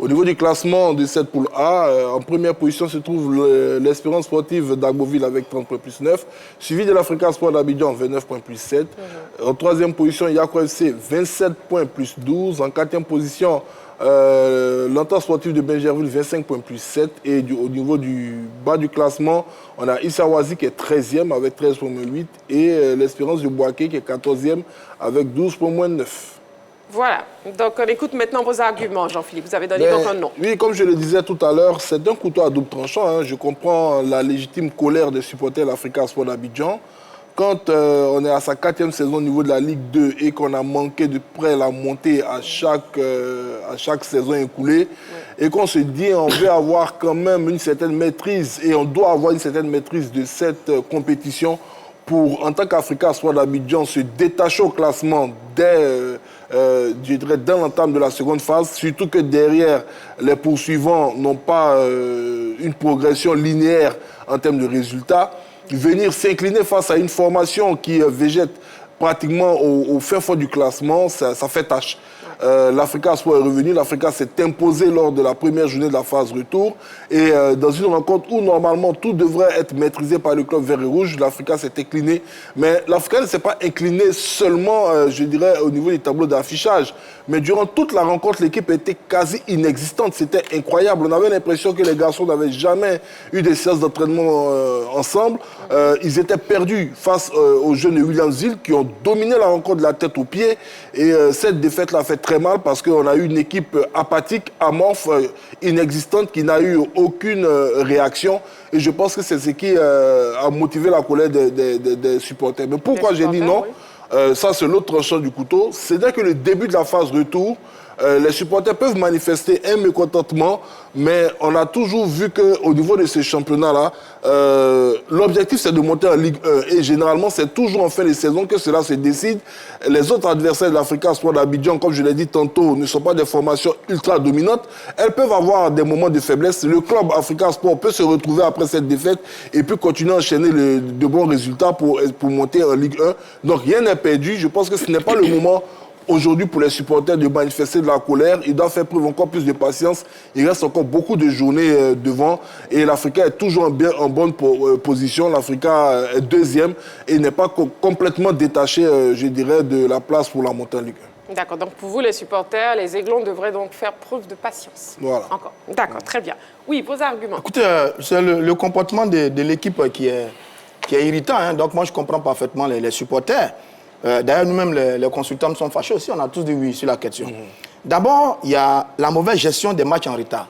Au niveau du classement de cette poule A, en première position se trouve l'Espérance sportive d'Agboville avec 30 points plus 9, suivi de l'Africa Sport d'Abidjan, 29 points plus 7. En troisième position, Yako FC, 27 points plus 12. En quatrième position, l'Entente sportive de Benjerville, 25 points plus 7. Et au niveau du bas du classement, on a Issawazi qui est 13e avec 13 points moins 8. Et l'Espérance de Boaké qui est 14e avec 12 points moins 9. Voilà. Donc, on écoute maintenant vos arguments, Jean-Philippe. Vous avez donné donc un nom. Oui, comme je le disais tout à l'heure, c'est un couteau à double tranchant. Hein. Je comprends la légitime colère des supporters de l'Africa Sport d'Abidjan. Quand on est à sa 4e saison au niveau de la Ligue 2 et qu'on a manqué de près la montée à chaque saison écoulée, et qu'on se dit on veut avoir quand même une certaine maîtrise et on doit avoir une certaine maîtrise de cette compétition pour, en tant qu'Africa Sport d'Abidjan, se détacher au classement je dirais, dans l'entame de la seconde phase, surtout que derrière, les poursuivants n'ont pas une progression linéaire en termes de résultats. Venir s'incliner face à une formation qui végète pratiquement au fin fond du classement, ça fait tâche. L'Africa Sport est revenu, l'Africa s'est imposé lors de la première journée de la phase retour. Et dans une rencontre où normalement tout devrait être maîtrisé par le club vert et rouge, l'Africa s'est incliné. Mais l'Africa ne s'est pas incliné seulement, je dirais, au niveau des tableaux d'affichage. Mais durant toute la rencontre, l'équipe était quasi inexistante. C'était incroyable. On avait l'impression que les garçons n'avaient jamais eu des séances d'entraînement ensemble. Ils étaient perdus face aux jeunes de Williamsville qui ont dominé la rencontre de la tête aux pieds. Et cette défaite-là fait très mal parce qu'on a eu une équipe apathique, amorphe, inexistante, qui n'a eu aucune réaction. Et je pense que c'est ce qui a motivé la colère des supporters. Mais pourquoi j'ai dit non? Ça, c'est l'autre tranchant du couteau. C'est dès que le début de la phase retour, les supporters peuvent manifester un mécontentement, mais on a toujours vu qu'au niveau de ces championnats-là, l'objectif c'est de monter en Ligue 1. Et généralement, c'est toujours en fin de saison que cela se décide. Les autres adversaires de l'Africa Sport d'Abidjan, comme je l'ai dit tantôt, ne sont pas des formations ultra dominantes. Elles peuvent avoir des moments de faiblesse. Le club Africa Sport peut se retrouver après cette défaite et puis continuer à enchaîner de bons résultats pour monter en Ligue 1. Donc rien n'est perdu. Je pense que ce n'est pas le moment aujourd'hui pour les supporters de manifester de la colère. Ils doivent faire preuve encore plus de patience. Il reste encore beaucoup de journées devant. Et l'Africa est toujours en bonne position. L'Africa est deuxième et n'est pas complètement détaché, je dirais, de la place pour la montée en Ligue 1. D'accord. Donc pour vous, les supporters, les Aiglons devraient donc faire preuve de patience. Voilà. Encore. D'accord, très bien. Oui, vos arguments. Écoutez, c'est le comportement de l'équipe qui est irritant. Hein. Donc moi, je comprends parfaitement les supporters. D'ailleurs, nous-mêmes, les consultants sont fâchés aussi. On a tous dit oui sur la question. D'abord, il y a la mauvaise gestion des matchs en retard.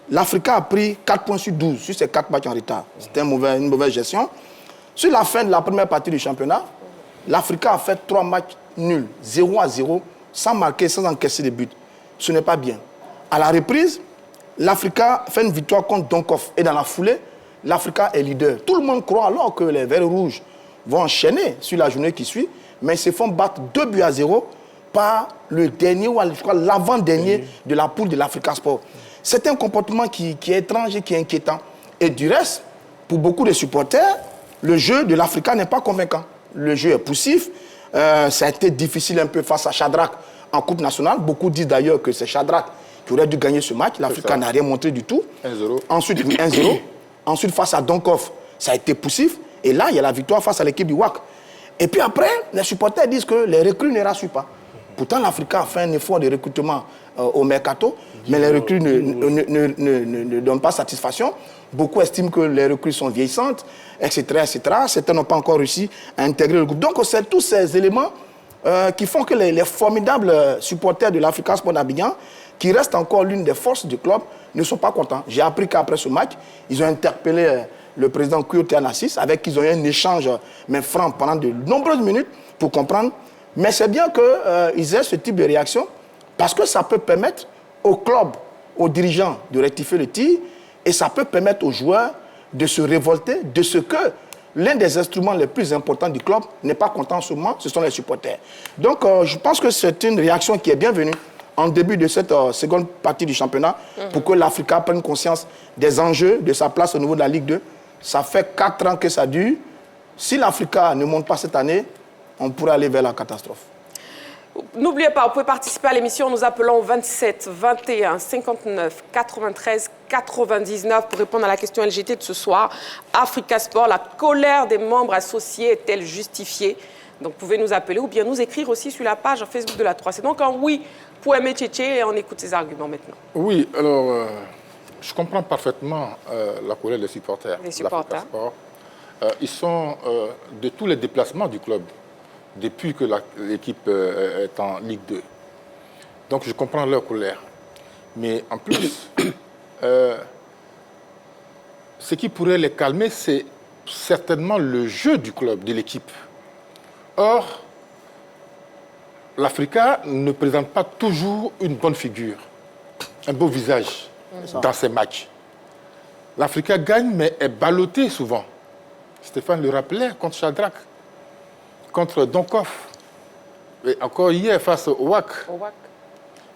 L'Africa a pris 4 points sur 12 sur ces 4 matchs en retard. C'était une mauvaise gestion. Sur la fin de la première partie du championnat, l'Africa a fait 3 matchs nuls, 0-0, sans marquer, sans encaisser de buts. Ce n'est pas bien. À la reprise, l'Africa fait une victoire contre Donkoff. Et dans la foulée, l'Africa est leader. Tout le monde croit alors que les Verts Rouges vont enchaîner sur la journée qui suit, mais ils se font battre 2-0 par le dernier, ou je crois l'avant-dernier de la poule de l'Africa Sport. C'est un comportement qui est étrange et qui est inquiétant. Et du reste, pour beaucoup de supporters, le jeu de l'Africa n'est pas convaincant. Le jeu est poussif. Ça a été difficile un peu face à Shadrack en Coupe nationale. Beaucoup disent d'ailleurs que c'est Shadrack qui aurait dû gagner ce match. L'Africa n'a rien montré du tout. 1-0. Ensuite, 1-0. Ensuite, face à Donkoff, ça a été poussif. Et là, il y a la victoire face à l'équipe du WAC. Et puis après, les supporters disent que les recrues ne rassurent pas. Pourtant, l'Africa a fait un effort de recrutement au mercato, mais les recrues ne donnent pas satisfaction. Beaucoup estiment que les recrues sont vieillissantes, etc., etc. Certains n'ont pas encore réussi à intégrer le groupe. Donc, c'est tous ces éléments qui font que les formidables supporters de l'Africa Sport d'Abidjan, qui restent encore l'une des forces du club, ne sont pas contents. J'ai appris qu'après ce match, ils ont interpellé le président Kouyoté Anassis, avec qui ils ont eu un échange, mais franc, pendant de nombreuses minutes, pour comprendre. Mais c'est bien qu'ils aient ce type de réaction, parce que ça peut permettre au club, aux dirigeants de rectifier le tir, et ça peut permettre aux joueurs de se révolter de ce que l'un des instruments les plus importants du club n'est pas content en ce moment, ce sont les supporters. Donc je pense que c'est une réaction qui est bienvenue en début de cette seconde partie du championnat, pour que l'Africa prenne conscience des enjeux de sa place au niveau de la Ligue 2, Ça fait 4 ans que ça dure. Si l'Africa ne monte pas cette année, on pourrait aller vers la catastrophe. N'oubliez pas, vous pouvez participer à l'émission en nous appelant au 27 21 59 93 99 pour répondre à la question LGT de ce soir. Africa Sport, la colère des membres associés est-elle justifiée? Donc, vous pouvez nous appeler ou bien nous écrire aussi sur la page Facebook de la 3. C'est donc un oui pour Aimé Tchétché et on écoute ses arguments maintenant. Oui, alors, je comprends parfaitement la colère des supporters. Les supporters. Sport. Ils sont de tous les déplacements du club depuis que l'équipe est en Ligue 2. Donc, je comprends leur colère. Mais en plus, ce qui pourrait les calmer, c'est certainement le jeu du club, de l'équipe. Or, l'Africa ne présente pas toujours une bonne figure, un beau visage dans ses matchs. L'Africa gagne, mais est ballottée souvent. Stéphane le rappelait contre Shadrach, contre Donkov, et encore hier face au WAC.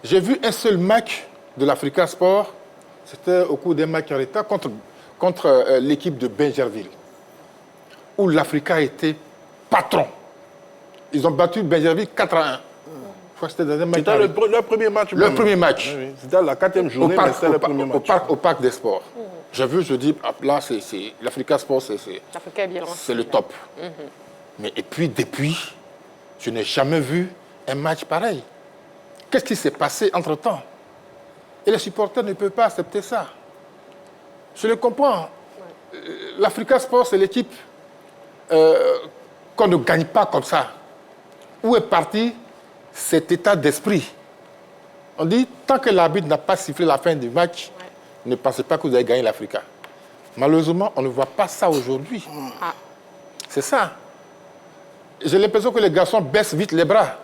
J'ai vu un seul match de l'Africa Sport, c'était au cours des matchs en retard contre l'équipe de Benjerville, où l'Africa était patron. Ils ont battu Benjerville 4-1. Je crois que c'était dans un match. C'était le premier match. Le premier match. Oui, oui. C'était la 4e journée, mais c'était le premier match. Au parc des sports. J'ai vu, je dis, là, c'est l'Africa Sport, c'est le top. Mais et puis, depuis, je n'ai jamais vu un match pareil. Qu'est-ce qui s'est passé entre-temps? Et les supporters ne peuvent pas accepter ça. Je le comprends. L'Africa Sport, c'est l'équipe qu'on ne gagne pas comme ça. Où est parti cet état d'esprit? On dit, tant que l'arbitre n'a pas sifflé la fin du match, ne pensez pas que vous avez gagné l'Africa. Malheureusement, on ne voit pas ça aujourd'hui. C'est ça. J'ai l'impression que les garçons baissent vite les bras.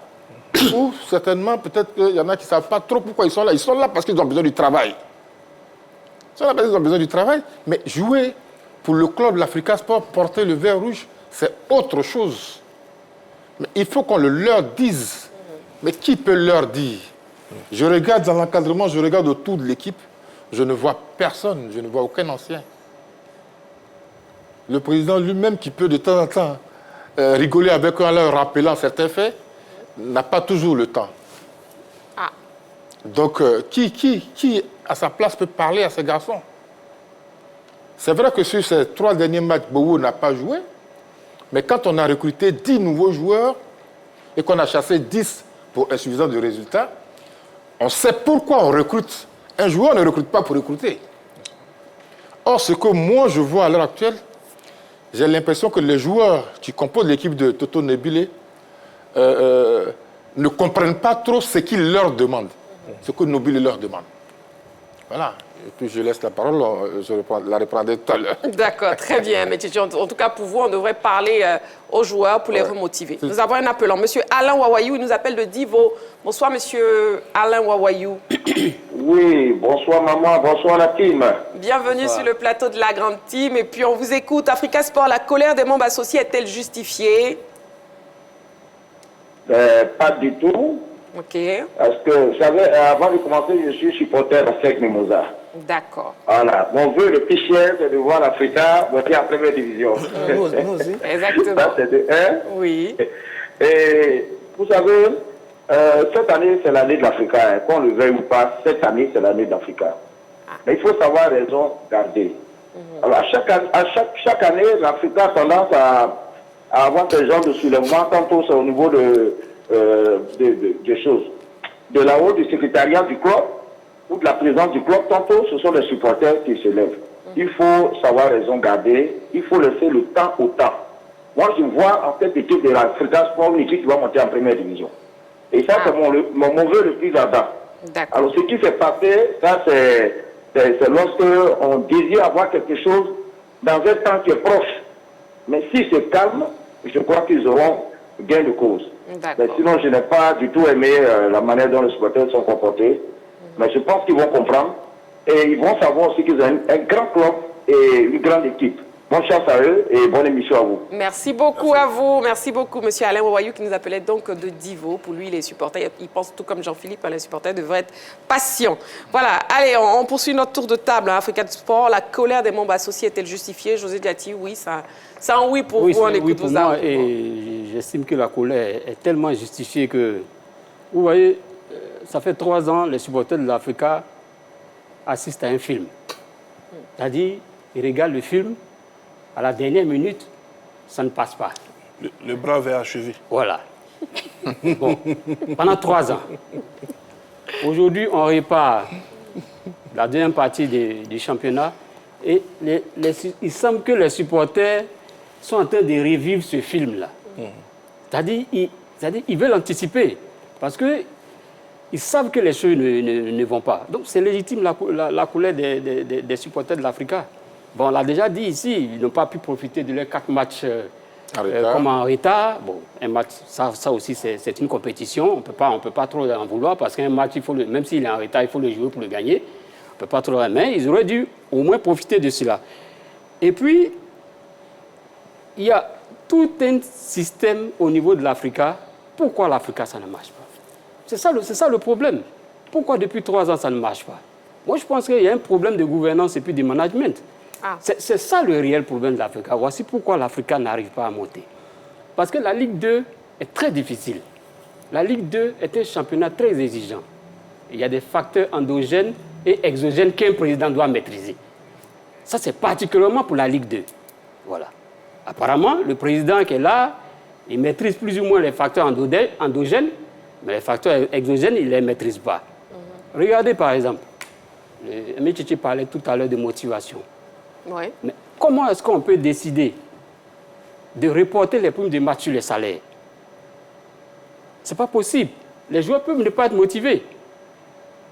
Ou certainement, peut-être qu'il y en a qui ne savent pas trop pourquoi ils sont là. Ils sont là parce qu'ils ont besoin du travail. Ils sont là parce qu'ils ont besoin du travail. Mais jouer pour le club de l'Africa Sport, porter le vert rouge, c'est autre chose. Mais il faut qu'on le leur dise. Mais qui peut leur dire? Je regarde dans l'encadrement, je regarde autour de l'équipe, je ne vois personne, je ne vois aucun ancien. Le président lui-même qui peut de temps en temps rigoler avec eux en leur rappelant certains faits, n'a pas toujours le temps. Donc, qui, à sa place, peut parler à ces garçons? C'est vrai que sur ces 3 derniers matchs, Bowo n'a pas joué, mais quand on a recruté 10 nouveaux joueurs et qu'on a chassé 10 pour insuffisance de résultats, on sait pourquoi on recrute. Un joueur ne recrute pas pour recruter. Or, ce que moi je vois à l'heure actuelle, j'ai l'impression que les joueurs qui composent l'équipe de Toto Nebile ne comprennent pas trop ce qu'il leur demande, ce que Nebile leur demande. Voilà. Et puis je laisse la parole, je la reprendrai tout à l'heure. D'accord, très bien. Mais en tout cas, pour vous, on devrait parler aux joueurs pour les remotiver. Nous avons un appelant, monsieur Alain Wawayou, il nous appelle de Divo. Bonsoir, monsieur Alain Wawayou. Oui, bonsoir maman, bonsoir la team. Bienvenue sur le plateau de la grande team. Et puis on vous écoute. Africa Sport, la colère des membres associés est-elle justifiée? Pas du tout. Ok. Parce que, vous savez, avant de commencer, je suis supporter de SEC Mimosa. D'accord. Voilà. Mon vœu le plus cher, c'est de voir l'Africa monter en première division. Nous aussi. Exactement. Ça, c'est de 1. Oui. Et vous savez, cette année, c'est l'année de l'Africa. Qu'on le veuille ou pas, cette année, c'est l'année de l'Africa. Mais il faut savoir raison garder. Alors, à chaque année, l'Africa a tendance à avoir des gens de soulèvement, tantôt c'est au niveau de choses. De là-haut, du secrétariat du club ou de la présidence du club, tantôt ce sont les supporters qui se lèvent. Il faut savoir raison garder, il faut laisser le temps au temps. Moi, je vois en tête d'équipe de l'Africa Sport une équipe qui va monter en première division. Et ça, c'est mon vœu le plus ardent. Alors, ce qui s'est passé, ça, c'est lorsque on désire avoir quelque chose dans un temps qui est proche. Mais si c'est calme, je crois qu'ils auront gain de cause. Mais sinon, je n'ai pas du tout aimé la manière dont les supporters sont comportés. Mais je pense qu'ils vont comprendre. Et ils vont savoir aussi qu'ils ont un grand club et une grande équipe. Bonne chance à eux et bonne émission à vous. Merci beaucoup à vous. Merci beaucoup, monsieur Alain Royou, qui nous appelait donc de Divo. Pour lui, les supporters, il pense tout comme Jean-Philippe, les supporters devraient être patients. Voilà, allez, on poursuit notre tour de table. Africa Sport, la colère des membres associés est-elle justifiée? José Diati, oui, ça un oui pour vous, on écoute vos arguments. Et j'estime que la colère est tellement justifiée que, vous voyez, ça fait 3 ans, les supporters de l'Africa assistent à un film. C'est-à-dire, ils regardent le film, à la dernière minute, ça ne passe pas. Le brave est achevé. Voilà. Bon, pendant 3 ans. Aujourd'hui, on répare la deuxième partie du championnat et il semble que les supporters sont en train de revivre ce film-là. C'est-à-dire, ils veulent anticiper parce qu'ils savent que les choses ne vont pas. Donc, c'est légitime la colère des supporters de l'Africa. Bon, on l'a déjà dit ici, ils n'ont pas pu profiter de leurs 4 matchs comme en retard. Bon, un match, ça aussi, c'est une compétition. On peut pas trop en vouloir parce qu'un match, même s'il est en retard, il faut le jouer pour le gagner. On ne peut pas trop. Mais ils auraient dû au moins profiter de cela. Et puis, il y a tout un système au niveau de l'Africa. Pourquoi l'Africa, ça ne marche pas? C'est ça le problème. Pourquoi depuis 3 ans, ça ne marche pas? Moi, je pense qu'il y a un problème de gouvernance et puis de management. C'est ça le réel problème de l'Africa. Voici pourquoi l'Africa n'arrive pas à monter. Parce que la Ligue 2 est très difficile. La Ligue 2 est un championnat très exigeant. Il y a des facteurs endogènes et exogènes qu'un président doit maîtriser. Ça, c'est particulièrement pour la Ligue 2. Voilà. Apparemment, le président qui est là, il maîtrise plus ou moins les facteurs endogènes, mais les facteurs exogènes, il ne les maîtrise pas. Regardez par exemple, Michichi parlait tout à l'heure de motivation. Ouais. Mais comment est-ce qu'on peut décider de reporter les primes de match sur les salaires? Ce n'est pas possible. Les joueurs peuvent ne pas être motivés.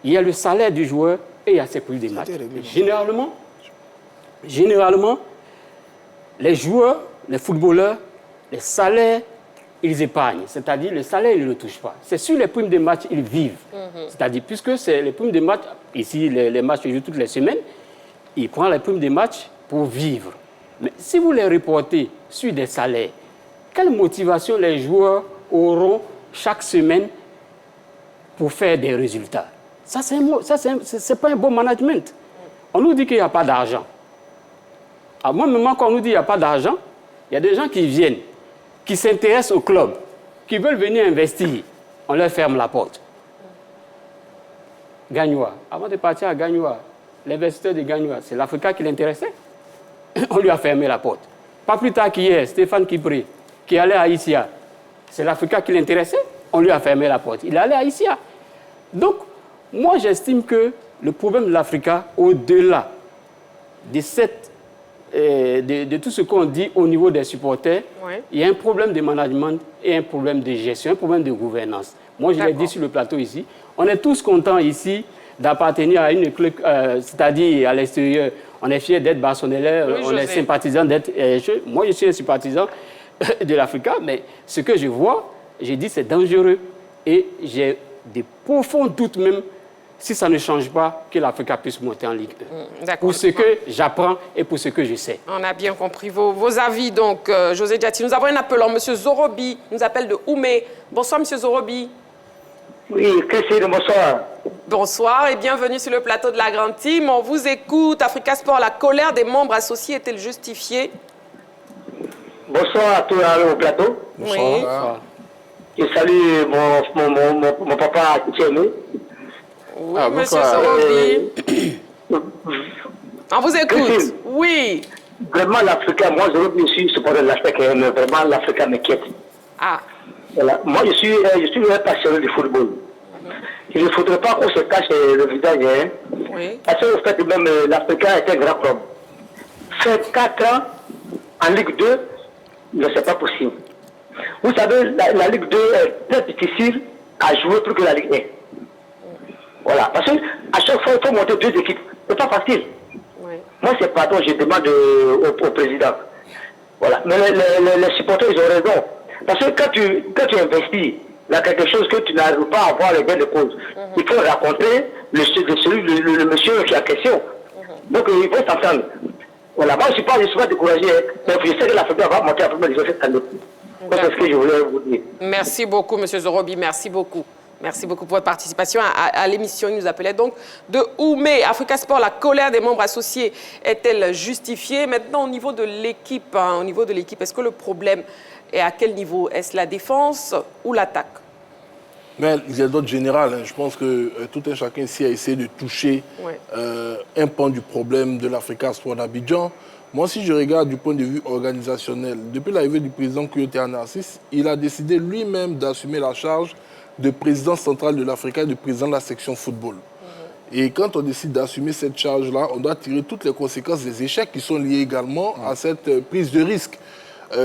Il y a le salaire du joueur et il y a ses primes de match. Généralement, les joueurs, les footballeurs, les salaires, ils épargnent. C'est-à-dire, le salaire, ils ne le touchent pas. C'est sur les primes de match qu'ils vivent. C'est-à-dire, puisque c'est les primes de match, ici, les matchs se jouent toutes les semaines, ils prennent les primes de match pour vivre. Mais si vous les reportez sur des salaires, quelle motivation les joueurs auront chaque semaine pour faire des résultats? Ça, c'est pas un bon management. On nous dit qu'il n'y a pas d'argent. À moi, même quand on nous dit qu'il n'y a pas d'argent, il y a des gens qui viennent, qui s'intéressent au club, qui veulent venir investir. On leur ferme la porte. Gagnoa, avant de partir à Gagnoa, l'investisseur de Gagnoa, c'est l'Africa qui l'intéressait. On lui a fermé la porte. Pas plus tard qu'hier, Stéphane Kipré, qui allait à Issia, c'est l'Africa qui l'intéressait. On lui a fermé la porte. Il allait à Issia. Donc, moi, j'estime que le problème de l'Africa, au-delà de tout ce qu'on dit au niveau des supporters, il y a un problème de management et un problème de gestion, un problème de gouvernance. Moi, je l'ai dit sur le plateau ici. On est tous contents ici d'appartenir à une club, c'est-à-dire à l'extérieur. On est fiers d'être Barcelonais, on est sympathisants d'être... moi, je suis un sympathisant de l'Africa, mais ce que je vois, j'ai dit c'est dangereux. Et j'ai des profonds doutes même, si ça ne change pas, que l'Africa puisse monter en Ligue 1. Pour ce que j'apprends et pour ce que je sais. On a bien compris vos avis, donc, José Diati. Nous avons un appelant, M. Zorobi, il nous appelle de Oumé. Bonsoir, M. Zorobi. Oui, Christine, bonsoir. Bonsoir et bienvenue sur le plateau de la Grande Team. On vous écoute. Africa Sport, la colère des membres associés est-elle justifiée? Bonsoir à tous au plateau. Bonsoir. Oui. Je salue mon papa Tchémé. Oui, monsieur Zorobi. On vous écoute. Christine, oui. Vraiment, l'Africain, moi, je suis supporter de l'Africain, mais vraiment, l'Africain m'inquiète. Voilà. Moi, je suis un passionné du football. Il ne faudrait pas qu'on se cache le visage. Parce que, en fait, même l'Africain est un grand club. Faire 4 ans en Ligue 2, c'est pas possible. Vous savez, la Ligue 2 est très difficile à jouer plus que la Ligue 1. Voilà. Parce qu'à chaque fois, il faut monter 2 équipes. C'est pas facile. Moi, c'est pardon, je demande au président. Voilà. Mais les supporters, ils ont raison. Parce que quand tu investis dans quelque chose que tu n'arrives pas à avoir les gains de cause, il faut rencontrer le monsieur qui a question. Donc, il faut s'entendre. Voilà, moi je ne suis pas découragé, mais je sais que l'Afrique va monter à la première division cette année. C'est ce que je voulais vous dire. Merci beaucoup, M. Zorobi, merci beaucoup. Merci beaucoup pour votre participation à l'émission. Il nous appelait donc de Oumé. Africa Sport, la colère des membres associés est-elle justifiée? Maintenant, au niveau de l'équipe, est-ce que le problème est à quel niveau? Est-ce la défense ou l'attaque? Mais il y a d'autres générales. Je pense que tout un chacun ici a essayé de toucher un pan du problème de l'Africa Sport d'Abidjan. Moi, si je regarde du point de vue organisationnel, depuis l'arrivée du président Kouyaté Narcisse, il a décidé lui-même d'assumer la charge de président central de l'Africa et de président de la section football. Et quand on décide d'assumer cette charge-là, on doit tirer toutes les conséquences des échecs qui sont liés également à cette prise de risque.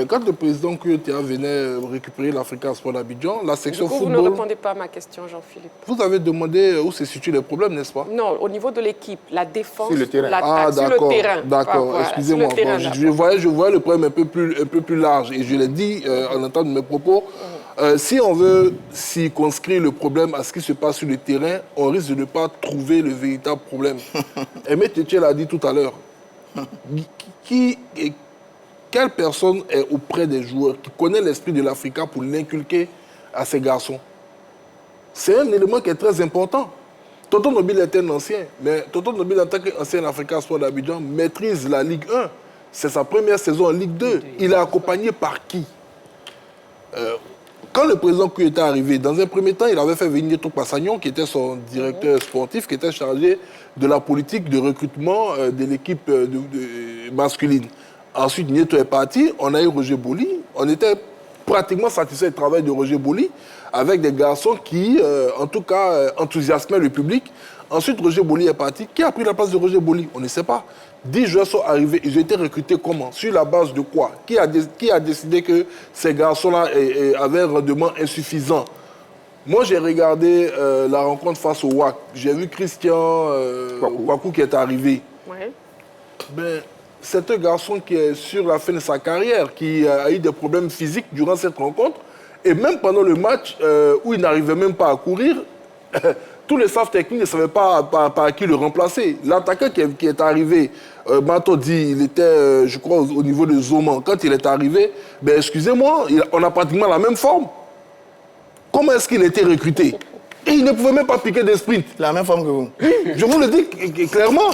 Quand le président Kouyaté venait récupérer l'Africa Sport d'Abidjan, la section football... Vous ne répondez pas à ma question, Jean-Philippe. Vous avez demandé où se situent les problèmes, n'est-ce pas? Non, au niveau de l'équipe, la défense, l'attaque, sur le terrain. D'accord, Voilà, excusez-moi. Je voyais le problème un peu plus large et je l'ai dit en entendant mes propos. Si on veut circonscrire le problème à ce qui se passe sur le terrain, on risque de ne pas trouver le véritable problème. Aimé Tétiel l'a dit tout à l'heure. Quelle personne est auprès des joueurs qui connaît l'esprit de l'Africa pour l'inculquer à ces garçons? C'est un élément qui est très important. Tonton Nobile est un ancien, mais Tonton Nobile, en tant qu'ancien Africa Sport d'Abidjan, maîtrise la Ligue 1. C'est sa première saison en Ligue 2. Il est accompagné par qui? Quand le président Kouyaté est arrivé, dans un premier temps, il avait fait venir Nieto Passagnon, qui était son directeur sportif, qui était chargé de la politique de recrutement de l'équipe masculine. Ensuite, Nieto est parti, on a eu Roger Boli. On était pratiquement satisfait du travail de Roger Boli, avec des garçons qui, en tout cas, enthousiasmaient le public. Ensuite, Roger Boli est parti. Qui a pris la place de Roger Boli? On ne sait pas. 10 joueurs sont arrivés. Ils ont été recrutés comment? Sur la base de quoi? Qui a décidé que ces garçons-là avaient un rendement insuffisant? Moi, j'ai regardé la rencontre face au WAC. J'ai vu Christian Kwaku qui est arrivé. Ouais. Ben, c'est un garçon qui est sur la fin de sa carrière, qui a eu des problèmes physiques durant cette rencontre. Et même pendant le match, où il n'arrivait même pas à courir, tous les staff techniques ne savaient pas par qui le remplacer. L'attaquant qui est arrivé, Mato dit, il était, je crois, au niveau de Zoman. Quand il est arrivé, ben, excusez-moi, on a pratiquement la même forme. Comment est-ce qu'il a été recruté? Et il ne pouvait même pas piquer des sprints. La même forme que vous. Je vous le dis clairement.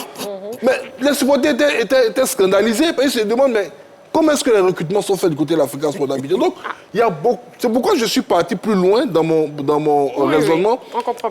Mais les supporters étaient scandalisés. Ils se demandent, mais comment est-ce que les recrutements sont faits du côté de l'Africa Sport d'Abidjan? Donc, c'est pourquoi je suis parti plus loin dans mon raisonnement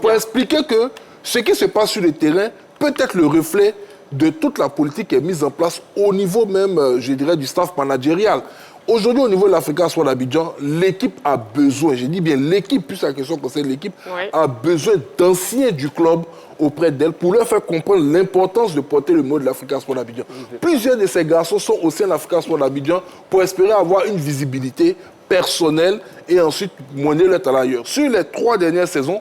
pour expliquer que ce qui se passe sur le terrain peut être le reflet de toute la politique qui est mise en place au niveau même, je dirais, du staff managérial. Aujourd'hui, au niveau de l'Africa Sport d'Abidjan, l'équipe a besoin, je dis bien l'équipe, puisque la question concerne l'équipe, a besoin d'anciens du club auprès d'elle pour leur faire comprendre l'importance de porter le mot de l'Africa Sport d'Abidjan. Plusieurs de ces garçons sont au sein de l'Africa Sport d'Abidjan pour espérer avoir une visibilité personnelle et ensuite moyenner leur talent ailleurs. Sur les 3 dernières saisons,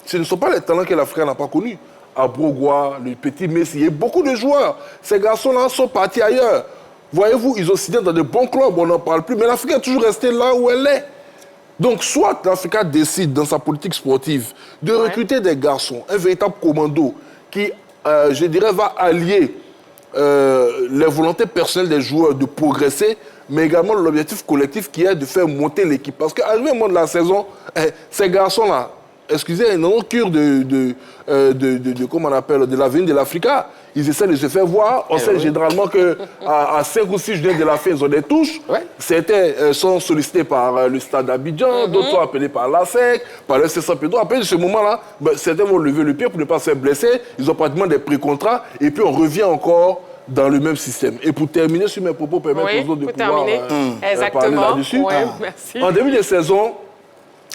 ce ne sont pas les talents que l'Africa n'a pas connus. À Brogua, le petit Messi, il y a beaucoup de joueurs. Ces garçons-là sont partis ailleurs. Voyez-vous, ils ont signé dans de bons clubs, on n'en parle plus, mais l'Afrique est toujours restée là où elle est. Donc, soit l'Afrique décide dans sa politique sportive de recruter des garçons, un véritable commando qui, je dirais, va allier les volontés personnelles des joueurs de progresser, mais également l'objectif collectif qui est de faire monter l'équipe. Parce qu'arrivé au moment de la saison, ces garçons-là, excusez, ils n'ont cure comment on appelle, de l'avenir de l'Africa. Ils essaient de se faire voir. On sait généralement qu'à 5 ou 6 juillet de la fin, ils ont des touches. Certains sont sollicités par le Stade d'Abidjan, d'autres sont appelés par l'ASEC, par le CSA Pedro. Après, de ce moment-là, certains vont lever le pied pour ne pas se faire blesser. Ils ont pratiquement des pré-contrats. Et puis, on revient encore dans le même système. Et pour terminer sur mes propos, permettre aux autres de pouvoir parler là-dessus. Merci. En début de saison,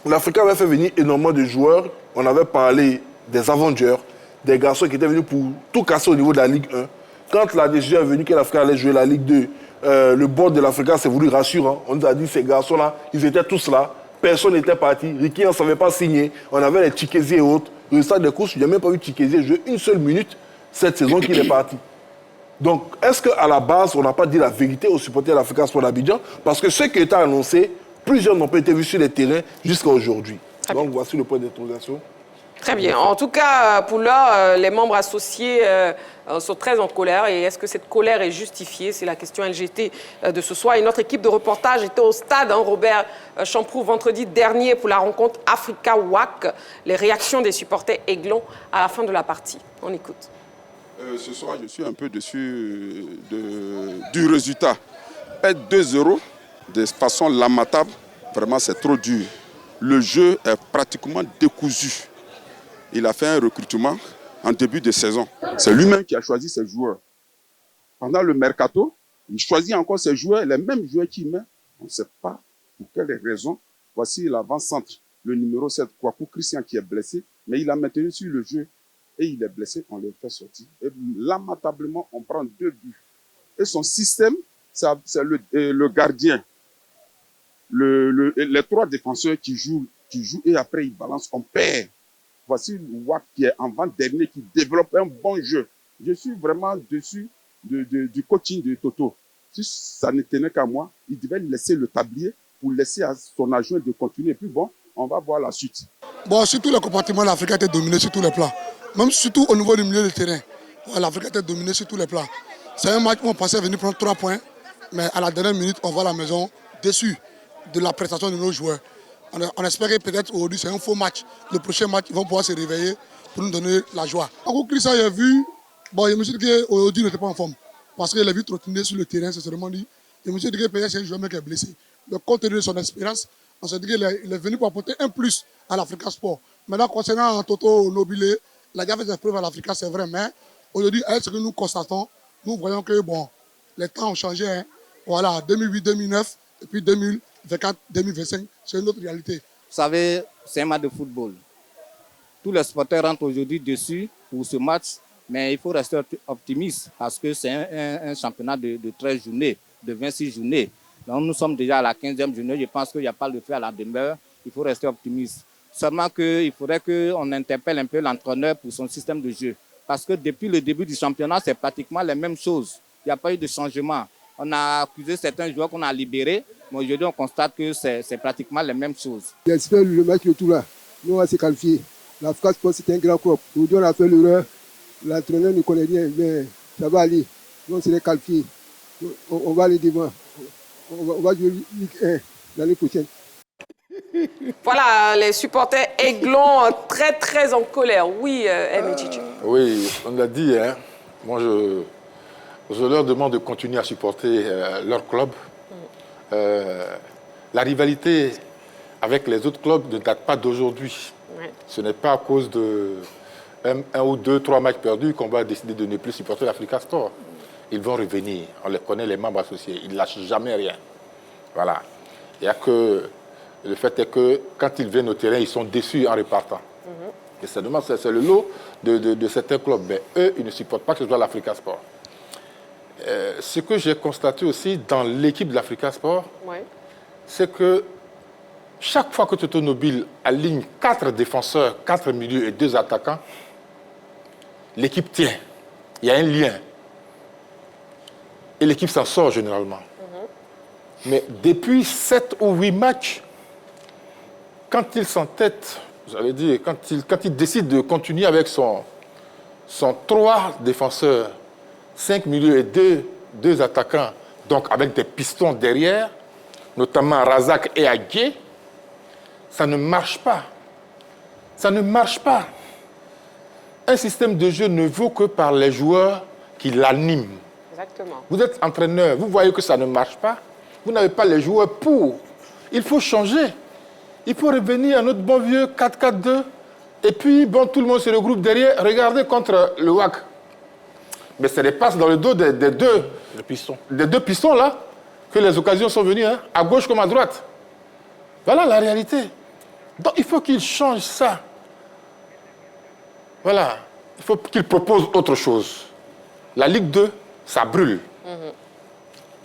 l'Africa avait fait venir énormément de joueurs. On avait parlé des Avengers, des garçons qui étaient venus pour tout casser au niveau de la Ligue 1. Quand la décision est venue que l'Africa allait jouer la Ligue 2, le board de l'Africa s'est voulu rassurant. On nous a dit que ces garçons-là, ils étaient tous là. Personne n'était parti. Ricky ne savait pas signer. On avait les Chikezi et autres. Le stade de course, je n'ai même pas vu Chikezi jouer une seule minute cette saison qu'il est parti. Donc, est-ce qu'à la base, on n'a pas dit la vérité aux supporters de l'Africa Sport d'Abidjan? Parce que ce qui était annoncé, plusieurs n'ont pas été vus sur les terrains jusqu'à aujourd'hui. Donc, voici le point d'interrogation. Très bien. En tout cas, pour l'heure, les membres associés sont très en colère. Et est-ce que cette colère est justifiée? C'est la question LGT de ce soir. Et notre équipe de reportage était au stade, Robert Champroux, vendredi dernier pour la rencontre Africa-WAC. Les réactions des supporters aiglons à la fin de la partie. On écoute. Ce soir, je suis un peu déçu du résultat. Perdre 2-0 de façon lamentable, vraiment c'est trop dur. Le jeu est pratiquement décousu. Il a fait un recrutement en début de saison. C'est lui-même qui a choisi ses joueurs. Pendant le mercato, il choisit encore ses joueurs, les mêmes joueurs qu'il met. On ne sait pas pour quelles raisons. Voici l'avant-centre, le numéro 7, Kwaku Christian, qui est blessé, mais il a maintenu sur le jeu. Et il est blessé, on le fait sortir. Et lamentablement, on prend 2 buts. Et son système, c'est le gardien. Les 3 défenseurs qui jouent et après ils balancent, on perd. Voici le WAC qui est en vent-dernier, qui développe un bon jeu. Je suis vraiment dessus du coaching de Toto. Si ça ne tenait qu'à moi, il devait laisser le tablier pour laisser à son adjoint de continuer. Et puis bon, on va voir la suite. Bon, surtout le compartiment, l'Afrique a été dominée sur tous les plans. Même surtout au niveau du milieu de terrain. L'Afrique a été dominée sur tous les plans. C'est un match où on pensait venir prendre 3 points, mais à la dernière minute, on va à la maison déçu de la prestation de nos joueurs. On espérait peut-être aujourd'hui, c'est un faux match. Le prochain match, ils vont pouvoir se réveiller pour nous donner la joie. Quand Christian a vu, bon, je me suis dit qu'aujourd'hui, il n'était pas en forme. Parce qu'il a vu trottiner sur le terrain, c'est vraiment dit. Je me suis dit que peut-être c'est un joueur qui est blessé. Mais compte tenu de son expérience, on s'est dit qu'il est venu pour apporter un plus à l'Africa Sport. Maintenant, concernant Toto Nobilé, la gaffe des preuves à l'Africa, c'est vrai, mais aujourd'hui, avec ce que nous constatons, nous voyons que bon, les temps ont changé. Hein. Voilà, 2008, 2009, et puis 2024, 2025, c'est une autre réalité. Vous savez, c'est un match de football. Tous les supporters rentrent aujourd'hui dessus pour ce match, mais il faut rester optimiste parce que c'est un championnat de 13 journées, de 26 journées. Donc nous sommes déjà à la 15e journée, je pense qu'il n'y a pas le feu à la demeure, il faut rester optimiste. Seulement qu'il faudrait qu'on interpelle un peu l'entraîneur pour son système de jeu. Parce que depuis le début du championnat, c'est pratiquement les mêmes choses. Il n'y a pas eu de changement. On a accusé certains joueurs qu'on a libérés, mais aujourd'hui on constate que c'est pratiquement les mêmes choses. J'espère le match retour là, nous on va se qualifier. L'Africa Sport c'est un grand club. Aujourd'hui on a fait l'erreur, l'entraîneur nous connaît bien, mais ça va aller. Nous on serait qualifiés. On va aller devant. On va jouer Ligue 1 l'année prochaine. Voilà, les supporters aiglons très très en colère. Oui, Mtg. Oui, on l'a dit, hein. Moi je leur demande de continuer à supporter leur club. La rivalité avec les autres clubs ne date pas d'aujourd'hui. Ouais. Ce n'est pas à cause de 1 ou 2, 3 matchs perdus qu'on va décider de ne plus supporter l'Africa Sport. Ils vont revenir. On les connaît, les membres associés. Ils ne lâchent jamais rien. Voilà. Il y a que... Le fait est que quand ils viennent au terrain, ils sont déçus en repartant. Et c'est dommage, c'est le lot de certains clubs. Mais eux, ils ne supportent pas que ce soit l'Africa Sport. Ce que j'ai constaté aussi dans l'équipe de l'Africa Sport, c'est que chaque fois que Toto Nobile aligne 4 défenseurs, 4 milieux et 2 attaquants, l'équipe tient. Il y a un lien. Et l'équipe s'en sort généralement. Mais depuis 7 ou 8 matchs, quand il s'entête, j'allais dire, quand il décide de continuer avec son 3 défenseurs, 5 milieux et 2 attaquants, donc avec des pistons derrière, notamment Razak et Agué, ça ne marche pas. Ça ne marche pas. Un système de jeu ne vaut que par les joueurs qui l'animent. Exactement. Vous êtes entraîneur, vous voyez que ça ne marche pas, vous n'avez pas les joueurs pour. Il faut changer. Il faut revenir à notre bon vieux 4-4-2. Et puis, bon, tout le monde se regroupe derrière. Regardez contre le WAC. Mais c'est des passes dans le dos des deux pistons là que les occasions sont venues, hein, à gauche comme à droite. Voilà la réalité. Donc il faut qu'il change ça. Voilà. Il faut qu'il propose autre chose. La Ligue 2, ça brûle.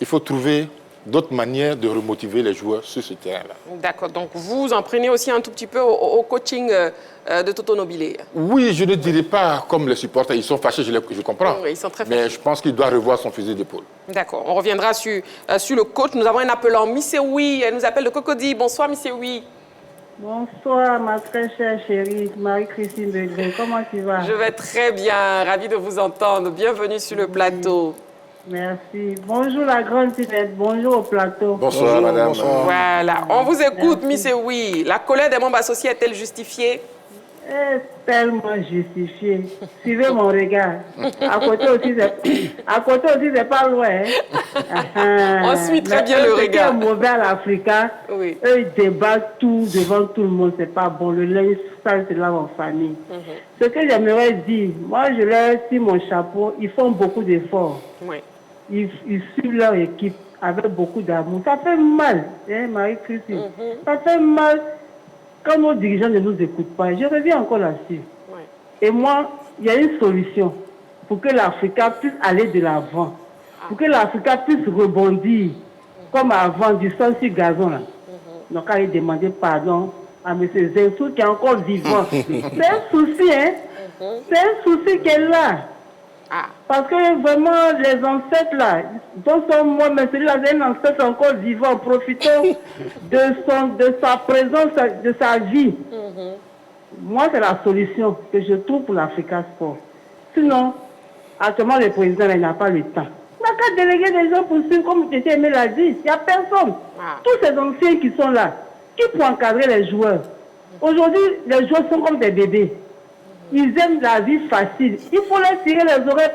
Il faut trouver d'autres manières de remotiver les joueurs sur ce terrain-là. D'accord. Donc vous en prenez aussi un tout petit peu au coaching de Toto Nobile. Oui, je ne dirais pas comme les supporters. Ils sont fâchés, je comprends. Oui, ils sont très fâchés. Mais je pense qu'il doit revoir son fusil d'épaule. D'accord. On reviendra sur le coach. Nous avons un appelant. Misseoui, elle nous appelle de Cocody. Bonsoir, Misseoui. Bonsoir, ma très chère chérie, Marie-Christine Begré. Comment tu vas? Je vais très bien, ravie de vous entendre. Bienvenue sur le plateau. Merci. Bonjour la grande Tinette, bonjour au plateau. Bonsoir, madame. Bonsoir. Voilà, on vous écoute, Miss Oui. La colère des membres associés est-elle justifiée? Tellement justifiée. Suivez mon regard. À côté aussi, c'est pas loin. Hein. On suit très bien le regard. Ce qui est mauvais à l'Africain, eux, ils débattent tout devant tout le monde. C'est pas bon. Le linge sale, c'est là en famille. Ce que j'aimerais dire, moi, je leur tire mon chapeau. Ils font beaucoup d'efforts. Oui. Ils suivent leur équipe avec beaucoup d'amour. Ça fait mal, hein, Marie-Christine. Ça fait mal quand nos dirigeants ne nous écoutent pas. Je reviens encore là-dessus. Et moi, il y a une solution pour que l'Afrique puisse aller de l'avant, pour que l'Afrique puisse rebondir comme avant du sang sur gazon. Là. Donc, aller demander pardon à M. Zensou qui est encore vivant. C'est un souci, hein? C'est un souci qu'elle est là. Parce que vraiment, les ancêtres là, dont sont moi, mais celui-là, c'est un ancêtre encore vivant, profitons de sa présence, de sa vie. Moi, c'est la solution que je trouve pour l'Africa Sport. Sinon, actuellement, le président n'a pas le temps. Il n'a qu'à déléguer des gens pour suivre, comme Tété Aimé l'a dit. Il n'y a personne. Tous ces anciens qui sont là, qui pour encadrer les joueurs. Aujourd'hui, les joueurs sont comme des bébés. Ils aiment la vie facile. Il faut leur tirer les oreilles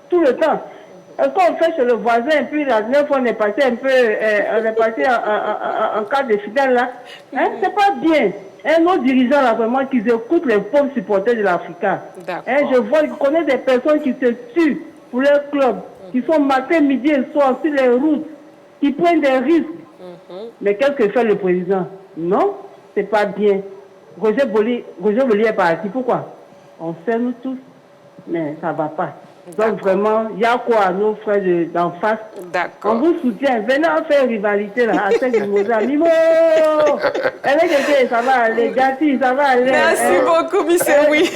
tout le temps. Quand on fait chez le voisin, et puis la dernière fois on est passé un peu, on est passé en cas de finale là, hein, c'est pas bien. Et nos dirigeants là vraiment qu'ils écoutent les pauvres supporters de l'Africa. Hein, je vois, je connais des personnes qui se tuent pour leur club, qui sont matin, midi et soir sur les routes, qui prennent des risques. Mais qu'est-ce que fait le président? Non, c'est pas bien. Roger Boli est parti. Pourquoi? On sait nous tous, mais ça ne va pas. Donc vraiment, il y a quoi à nos frères d'en face? On vous soutient. Venez en faire rivalité là, à celle du Mozart. Mimo! Ça va aller, Gatti, ça va aller. Merci beaucoup, Miss Oui.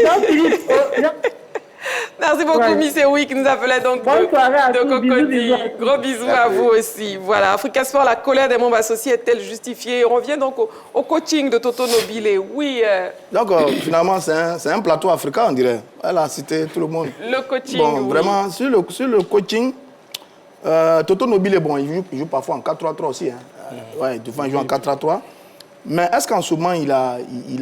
Merci beaucoup, Miss Oui, qui nous appelait donc de Cocody. Gros bisous à vous aussi. Voilà, Africa Sport, la colère des membres associés est-elle justifiée? On revient donc au coaching de Toto Nobile. Oui. Donc, finalement, c'est un plateau africain, on dirait. Elle a cité tout le monde. Le coaching, bon, vraiment, sur le coaching, Toto Nobile, bon, il joue parfois en 4-3-3 aussi. Hein. Ouais, devant, il joue en 4-3-3. Mais est-ce qu'en ce moment, il a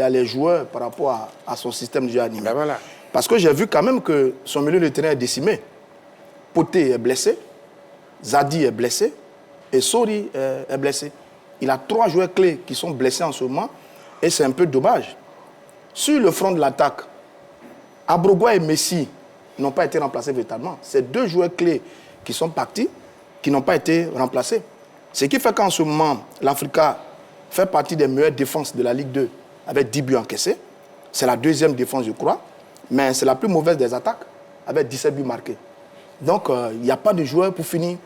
les joueurs par rapport à son système de jeu animé? Voilà. Parce que j'ai vu quand même que son milieu de terrain est décimé. Poté est blessé, Zadi est blessé et Sori est blessé. Il a 3 joueurs clés qui sont blessés en ce moment et c'est un peu dommage. Sur le front de l'attaque, Abrogwa et Messi n'ont pas été remplacés véritablement. C'est 2 joueurs clés qui sont partis, qui n'ont pas été remplacés. Ce qui fait qu'en ce moment, l'Africa fait partie des meilleures défenses de la Ligue 2 avec 10 buts encaissés. C'est la 2e défense, je crois. Mais c'est la plus mauvaise des attaques, avec 17 buts marqués. Donc, il n'y a pas de joueur pour finir.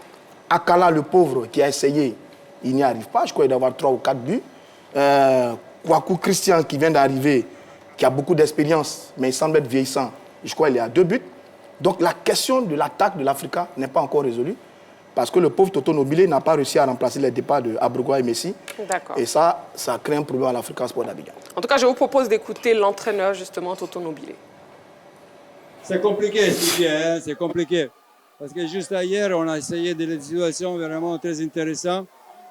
Akala, le pauvre, qui a essayé, il n'y arrive pas. Je crois qu'il doit avoir 3 ou 4 buts. Kwaku Christian, qui vient d'arriver, qui a beaucoup d'expérience, mais il semble être vieillissant. Je crois qu'il est à 2 buts. Donc, la question de l'attaque de l'Africa n'est pas encore résolue. Parce que le pauvre Toto Nobile n'a pas réussi à remplacer les départs de Abrogwa et Messi. Et ça crée un problème à l'Africa Sport d'Abidjan. En tout cas, je vous propose d'écouter l'entraîneur, justement, Toto Nobile. C'est compliqué, hein, c'est compliqué. Parce que juste hier, on a essayé des situations vraiment très intéressantes.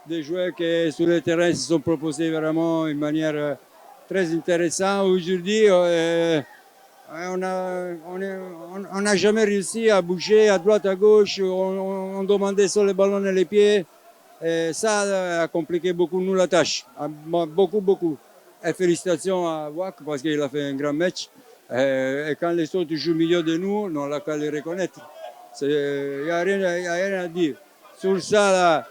Des joueurs qui, sur le terrain, se sont proposés vraiment d'une manière très intéressante. Aujourd'hui, on n'a jamais réussi à bouger à droite, à gauche. On demandait sur les ballons et les pieds. Et ça a compliqué beaucoup nous la tâche. Beaucoup. Et félicitations à Wak parce qu'il a fait un grand match. Et quand les autres jouent au milieu de nous, on n'a qu'à les reconnaître. Il n'y a rien à dire. Sur ça, là,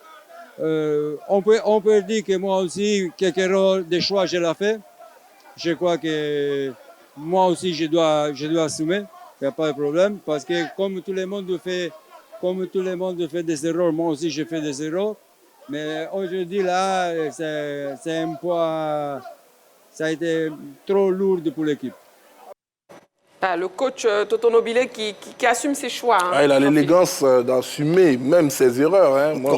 on peut dire que moi aussi, quelques erreurs de choix, je l'ai fait. Je crois que moi aussi, je dois assumer. Il n'y a pas de problème. Parce que comme tout le monde fait des erreurs, moi aussi, je fais des erreurs. Mais aujourd'hui, là, c'est un poids. Ça a été trop lourd pour l'équipe. Le coach Toto Nobile qui assume ses choix. Hein, il a l'élégance d'assumer même ses erreurs. Hein. Moi,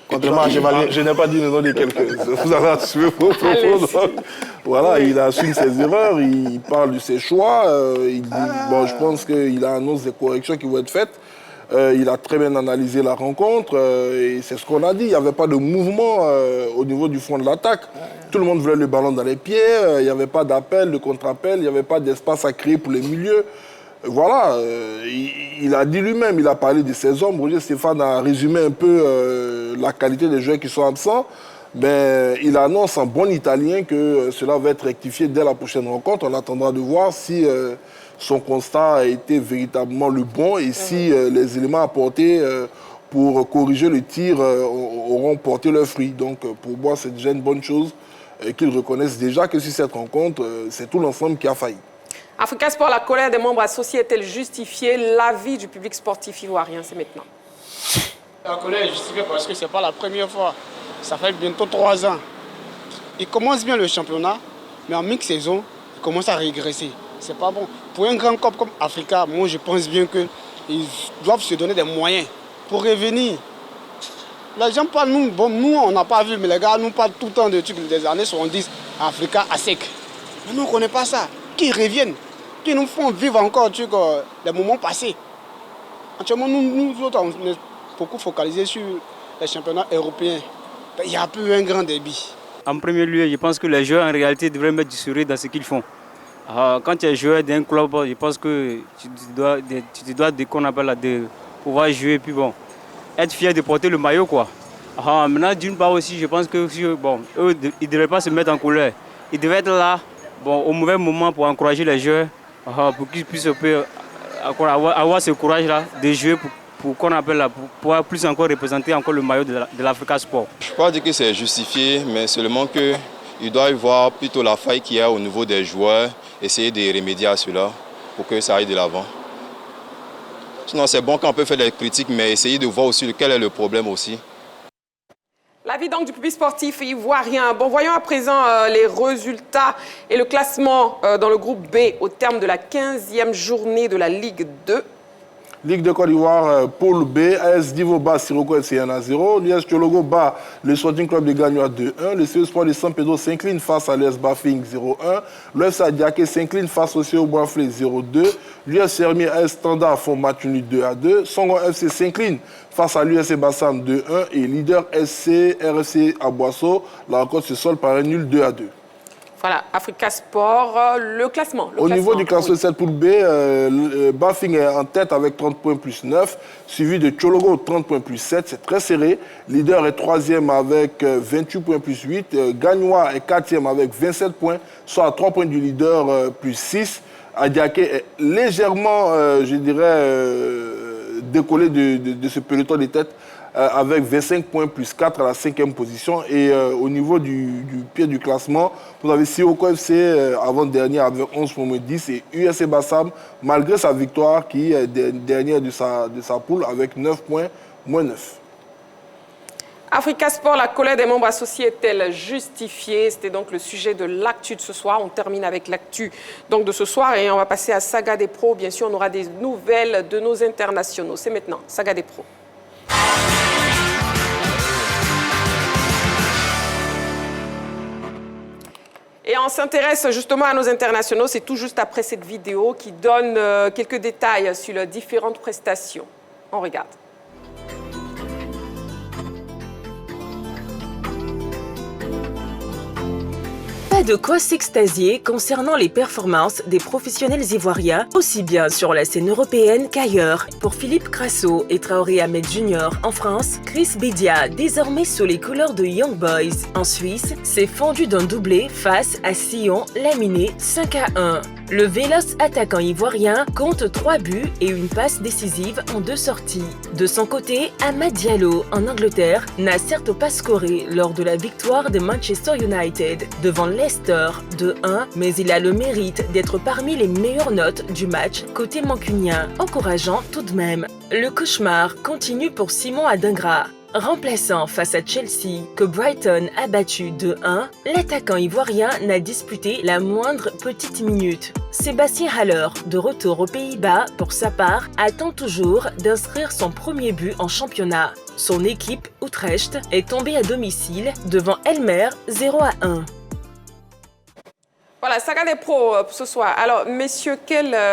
Contrairement à Chevalier. Je n'ai pas dit le nom de quelqu'un. Vous avez assumé vos propos. Voilà, il assume ses erreurs, il parle de ses choix. Il dit, bon, je pense qu'il annonce des corrections qui vont être faites. Il a très bien analysé la rencontre et c'est ce qu'on a dit. Il n'y avait pas de mouvement au niveau du front de l'attaque. Tout le monde voulait le ballon dans les pieds. Il n'y avait pas d'appel, de contre-appel. Il n'y avait pas d'espace à créer pour les milieux. Voilà, il a dit lui-même, il a parlé de ses hommes. Roger Stéphane a résumé un peu la qualité des joueurs qui sont absents. Ben, il annonce en bon italien que cela va être rectifié dès la prochaine rencontre. On attendra de voir si son constat a été véritablement le bon et si les éléments apportés pour corriger le tir auront porté leurs fruits. Donc pour moi, c'est déjà une bonne chose qu'ils reconnaissent déjà que sur cette rencontre, c'est tout l'ensemble qui a failli. Africa Sport, la colère des membres associés est-elle justifiée? L'avis du public sportif ivoirien, c'est maintenant. La colère est justifiée parce que ce n'est pas la première fois. Ça fait bientôt 3 ans. Il commence bien le championnat, mais en mi-saison, il commence à régresser. C'est pas bon. Pour un grand club comme Africa, moi je pense bien qu'ils doivent se donner des moyens pour revenir. Les gens parlent, nous on n'a pas vu, mais les gars nous parlent tout le temps de trucs des années 70, Africa à sec. Mais nous on ne connaît pas ça. Qu'ils reviennent, qui nous font vivre encore les moments passés. Actuellement, nous autres, on est beaucoup focalisés sur les championnats européens. Il n'y a plus un grand débit. En premier lieu, je pense que les joueurs, en réalité, devraient mettre du sérieux dans ce qu'ils font. Quand tu es joueur d'un club, je pense que tu dois qu'on appelle de pouvoir jouer, puis bon, être fier de porter le maillot, quoi. Maintenant, d'une part aussi, je pense que bon, eux, ils ne devraient pas se mettre en colère. Ils devraient être là. Bon, au mauvais moment pour encourager les joueurs, pour qu'ils puissent avoir ce courage-là de jouer pour qu'on appelle pour pouvoir plus encore représenter encore le maillot de l'Africa Sport. Je ne peux pas dire que c'est justifié, mais seulement qu'il doit y voir plutôt la faille qu'il y a au niveau des joueurs, essayer de remédier à cela pour que ça aille de l'avant. Sinon, c'est bon qu'on peut faire des critiques, mais essayer de voir aussi quel est le problème aussi. L'avis donc du public sportif ivoirien. Bon, voyons à présent les résultats et le classement dans le groupe B au terme de la 15e journée de la Ligue 2. Ligue de Côte d'Ivoire, Pôle B, AS Divo bat Sirocco FC 1-0. L'US Tchologo bat le Sporting Club de Gagnoa 2-1. Le CE Sport de San Pedro s'incline face à l'US Bafing 0-1. L'US Adiaké s'incline face au CE Boinflé 0-2. L'US Sermier AS Standard font match nul 2-2. Songon FC s'incline face à l'US Bassam 2-1. Et leader SC RFC à Boisseau, la rencontre se solde par un nul 2-2. Voilà, Africa Sport, le classement. Au niveau du classement de cette poule B, Bafing est en tête avec 30 points plus 9, suivi de Tchologo 30 points plus 7, c'est très serré. Leader est 3e avec 28 points plus 8. Gagnoa est 4e avec 27 points, soit à 3 points du leader plus 6. Adiaké est légèrement, je dirais, décollé de ce peloton de tête avec 25 points plus 4 à la 5e position. Et au niveau du pied du classement, vous avez Sirocco FC avant-dernier avec 11 points moins 10 et USC Bassam, malgré sa victoire, qui est dernière de sa poule avec 9 points moins 9. Africa Sport, la colère des membres associés est-elle justifiée? C'était donc le sujet de l'actu de ce soir. On termine avec l'actu de ce soir et on va passer à Saga des Pros. Bien sûr, on aura des nouvelles de nos internationaux. C'est maintenant, Saga des Pros. Et on s'intéresse justement à nos internationaux. C'est tout juste après cette vidéo qui donne quelques détails sur leurs différentes prestations. On regarde. Pas de quoi s'extasier concernant les performances des professionnels ivoiriens, aussi bien sur la scène européenne qu'ailleurs. Pour Philippe Crasso et Traoré Ahmed Jr. en France, Chris Bédia, désormais sous les couleurs de Young Boys en Suisse, s'est fendu d'un doublé face à Sion laminé 5-1. Le véloce attaquant ivoirien compte 3 buts et une passe décisive en 2 sorties. De son côté, Amad Diallo en Angleterre n'a certes pas scoré lors de la victoire de Manchester United devant Leicester 2-1, mais il a le mérite d'être parmi les meilleures notes du match côté mancunien, encourageant tout de même. Le cauchemar continue pour Simon Adingra. Remplaçant face à Chelsea, que Brighton a battu 2-1, l'attaquant ivoirien n'a disputé la moindre petite minute. Sébastien Haller, de retour aux Pays-Bas pour sa part, attend toujours d'inscrire son premier but en championnat. Son équipe, Utrecht, est tombée à domicile devant Elmer 0-1. Voilà, Saga des pros ce soir. Alors, messieurs, quelle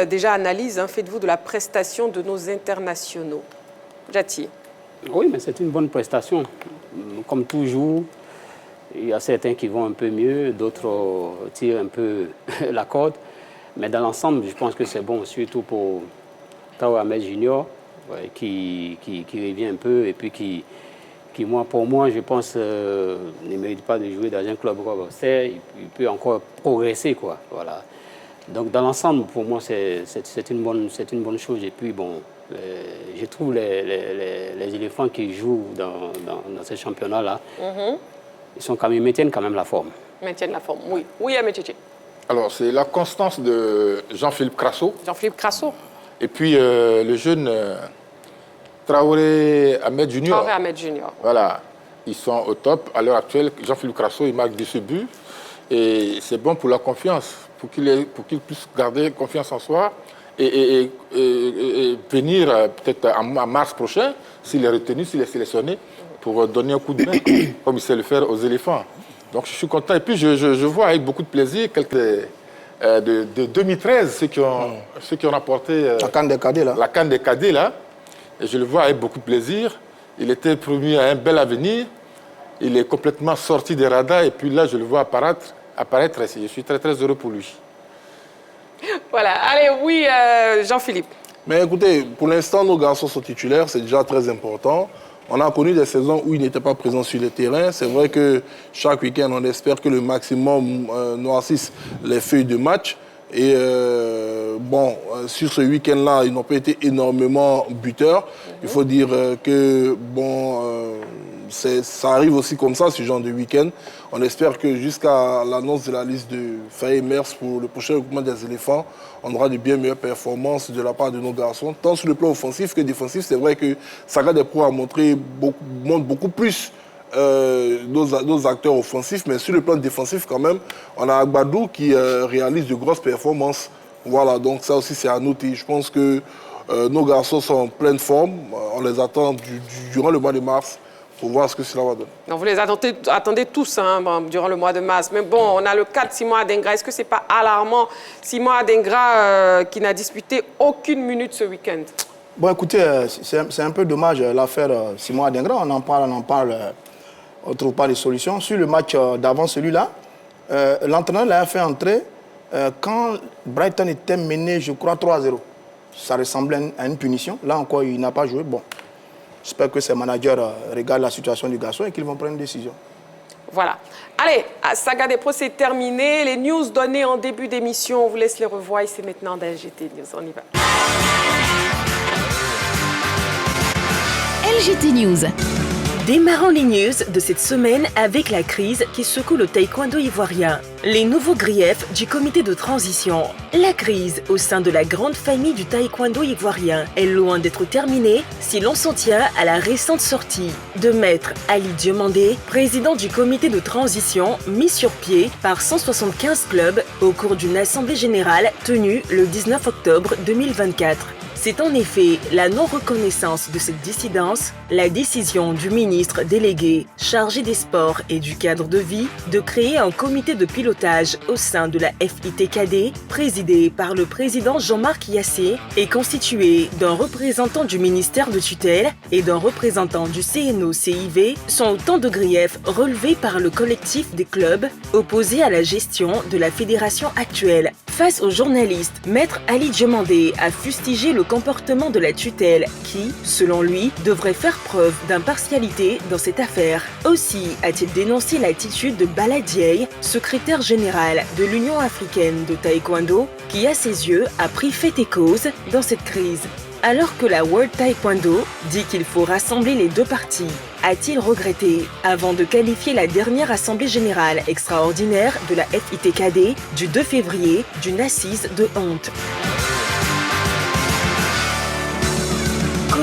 déjà analyse faites-vous de la prestation de nos internationaux? Jati. Oui, mais c'est une bonne prestation. Comme toujours, il y a certains qui vont un peu mieux, d'autres tirent un peu la corde. Mais dans l'ensemble, je pense que c'est bon, surtout pour Tao Ahmed Junior, qui revient un peu et puis qui pour moi, je pense, ne mérite pas de jouer dans un club comme ça. Il peut encore progresser, quoi. Voilà. Donc, dans l'ensemble, pour moi, c'est une bonne chose. Et puis, bon, je trouve les éléphants qui jouent dans ces championnats-là, ils maintiennent quand même la forme. Maintiennent la forme, oui. Oui, Amétchéché. Alors, c'est la constance de Jean-Philippe Crasso. Jean-Philippe Crasso. Et puis, le jeune Traoré Ahmed Junior. Traoré Ahmed Junior. Voilà, ils sont au top. À l'heure actuelle, Jean-Philippe Crasso, il marque 10 buts. Et c'est bon pour la confiance, pour qu'il puisse garder confiance en soi et venir peut-être en mars prochain, s'il est retenu, s'il est sélectionné, pour donner un coup de main, comme il sait le faire aux éléphants. Donc je suis content. Et puis je vois avec beaucoup de plaisir quelques de 2013, ceux qui ont remporté la CAN des cadets, là. La CAN des cadets, là. Et je le vois avec beaucoup de plaisir. Il était promis à un bel avenir. Il est complètement sorti des radars. Et puis là, je le vois apparaître. Je suis très, très heureux pour lui. Voilà. Allez, oui, Jean-Philippe. Mais écoutez, pour l'instant, nos garçons sont titulaires. C'est déjà très important. On a connu des saisons où ils n'étaient pas présents sur le terrain. C'est vrai que chaque week-end, on espère que le maximum noircisse les feuilles de match. Et sur ce week-end-là, ils n'ont pas été énormément buteurs. Il faut dire que, ça arrive aussi comme ça, ce genre de week-end. On espère que jusqu'à l'annonce de la liste de Faye Mers pour le prochain regroupement des éléphants, on aura de bien meilleures performances de la part de nos garçons, tant sur le plan offensif que défensif. C'est vrai que Saga des Pros montre beaucoup plus nos acteurs offensifs, mais sur le plan défensif quand même, on a Agbadou qui réalise de grosses performances. Voilà, donc ça aussi c'est à noter. Je pense que nos garçons sont en pleine forme. On les attend durant le mois de mars pour voir ce que cela va donner. Donc vous les attendez tous durant le mois de mars. Mais bon, on a le cas de Simon Adingra. Est-ce que ce n'est pas alarmant, Simon Adingra qui n'a disputé aucune minute ce week-end? Bon, écoutez, c'est un peu dommage l'affaire Simon Adingra. On en parle, on ne trouve pas de solution. Sur le match d'avant celui-là, l'entraîneur l'a fait entrer quand Brighton était mené, je crois, 3-0. Ça ressemblait à une punition. Là encore, il n'a pas joué. Bon, j'espère que ses managers regardent la situation du garçon et qu'ils vont prendre une décision. Voilà. Allez, Saga des Pros, c'est terminé. Les news données en début d'émission, on vous laisse les revoir. Et c'est maintenant dans LGT News. On y va. LGT News. Démarrons les news de cette semaine avec la crise qui secoue le taekwondo ivoirien. Les nouveaux griefs du comité de transition. La crise au sein de la grande famille du taekwondo ivoirien est loin d'être terminée si l'on s'en tient à la récente sortie de Maître Ali Diomandé, président du comité de transition mis sur pied par 175 clubs au cours d'une assemblée générale tenue le 19 octobre 2024. C'est en effet la non-reconnaissance de cette dissidence, la décision du ministre délégué chargé des sports et du cadre de vie de créer un comité de pilotage au sein de la FITKD, présidé par le président Jean-Marc Yassé et constitué d'un représentant du ministère de tutelle et d'un représentant du CNO-CIV, sont autant de griefs relevés par le collectif des clubs opposés à la gestion de la fédération actuelle. Face aux journalistes, Maître Ali Diomandé a fustigé le comportement de la tutelle qui, selon lui, devrait faire preuve d'impartialité dans cette affaire. Aussi a-t-il dénoncé l'attitude de Bala Dieye, secrétaire général de l'Union africaine de taekwondo, qui à ses yeux a pris fait et cause dans cette crise. Alors que la World Taekwondo dit qu'il faut rassembler les deux parties, a-t-il regretté avant de qualifier la dernière assemblée générale extraordinaire de la FITKD du 2 février d'une assise de honte.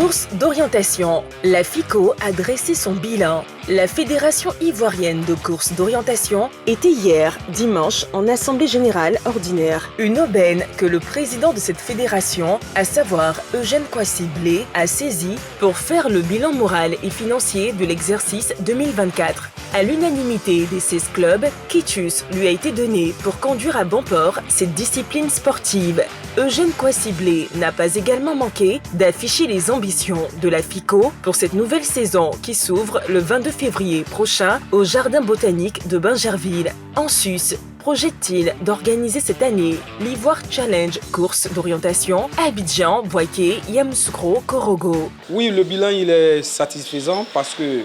Course d'orientation. La FICO a dressé son bilan. La Fédération ivoirienne de course d'orientation était hier, dimanche, en Assemblée générale ordinaire. Une aubaine que le président de cette fédération, à savoir Eugène Kwasi-Blé, a saisie pour faire le bilan moral et financier de l'exercice 2024. À l'unanimité des 16 clubs, quitus lui a été donné pour conduire à bon port cette discipline sportive. Eugène Kwasi-Blé n'a pas également manqué d'afficher les ambitions de la FICO pour cette nouvelle saison qui s'ouvre le 22 février prochain au Jardin botanique de Bingerville. En sus, projette-t-il d'organiser cette année l'Ivoire Challenge course d'orientation à Abidjan, Bouaké, Yamoussoukro, Korogo. Oui, le bilan il est satisfaisant parce que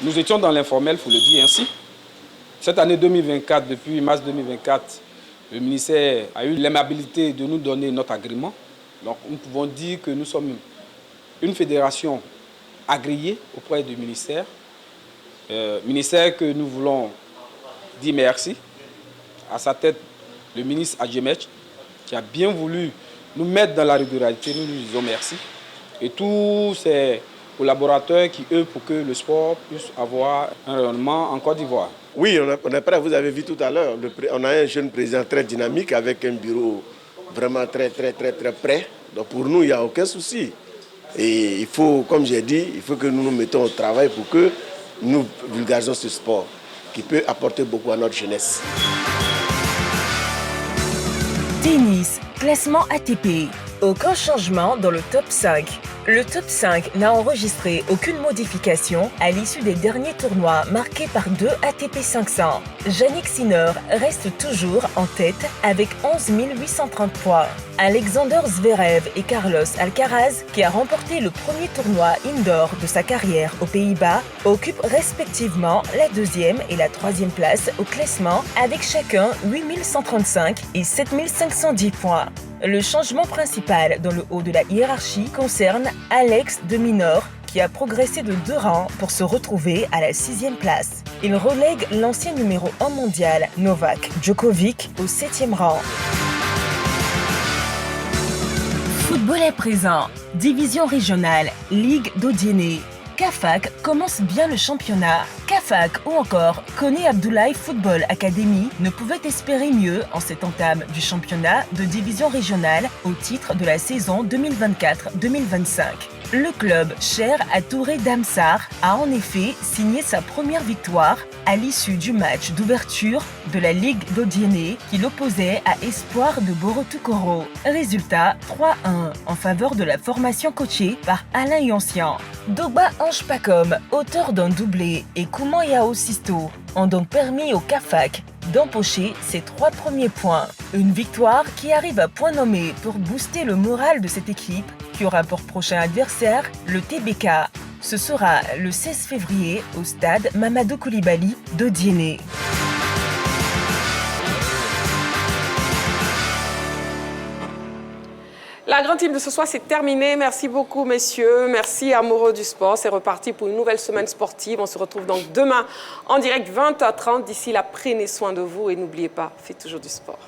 nous étions dans l'informel, il faut le dire ainsi. Cette année 2024, depuis mars 2024, le ministère a eu l'aimabilité de nous donner notre agrément. Donc nous pouvons dire que nous sommes une fédération agréée auprès du ministère. Ministère que nous voulons dire merci. À sa tête, le ministre Adjemech, qui a bien voulu nous mettre dans la régularité, nous lui disons merci. Et tous ces collaborateurs qui œuvrent pour que le sport puisse avoir un rayonnement en Côte d'Ivoire. Oui, on est prêt. Vous avez vu tout à l'heure, on a un jeune président très dynamique avec un bureau vraiment très prêt. Donc pour nous, il n'y a aucun souci. Et il faut, comme j'ai dit, il faut que nous nous mettons au travail pour que nous vulgarisons ce sport qui peut apporter beaucoup à notre jeunesse. Tennis, classement ATP. Aucun changement dans le top 5. Le top 5 n'a enregistré aucune modification à l'issue des derniers tournois marqués par 2 ATP 500. Jannik Sinner reste toujours en tête avec 11 830 points. Alexander Zverev et Carlos Alcaraz, qui a remporté le premier tournoi indoor de sa carrière aux Pays-Bas, occupent respectivement la 2e et la 3e place au classement avec chacun 8 135 et 7 510 points. Le changement principal dans le haut de la hiérarchie concerne Alex de Minaur, qui a progressé de 2 rangs pour se retrouver à la 6e place. Il relègue l'ancien numéro 1 mondial, Novak Djokovic, au 7e rang. Football à présent, division régionale, Ligue d'Odiéné. CAFAC commence bien le championnat. CAFAC ou encore Kone Abdoulaye Football Academy ne pouvaient espérer mieux en cette entame du championnat de division régionale au titre de la saison 2024-2025. Le club cher à Touré Damsar a en effet signé sa première victoire à l'issue du match d'ouverture de la Ligue d'Odiéné qui l'opposait à Espoir de Borotoukoro. Résultat 3-1 en faveur de la formation coachée par Alain Yoncian. Dogba Ange-Pacom, auteur d'un doublé, et Kouman Yao Sisto ont donc permis au CAFAC d'empocher ses 3 premiers points. Une victoire qui arrive à point nommé pour booster le moral de cette équipe qui aura pour prochain adversaire le TBK. Ce sera le 16 février au stade Mamadou Koulibaly d'Odiéné. La grande team de ce soir, c'est terminé. Merci beaucoup, messieurs. Merci, amoureux du sport. C'est reparti pour une nouvelle semaine sportive. On se retrouve donc demain en direct 20h30. D'ici là, prenez soin de vous et n'oubliez pas, faites toujours du sport.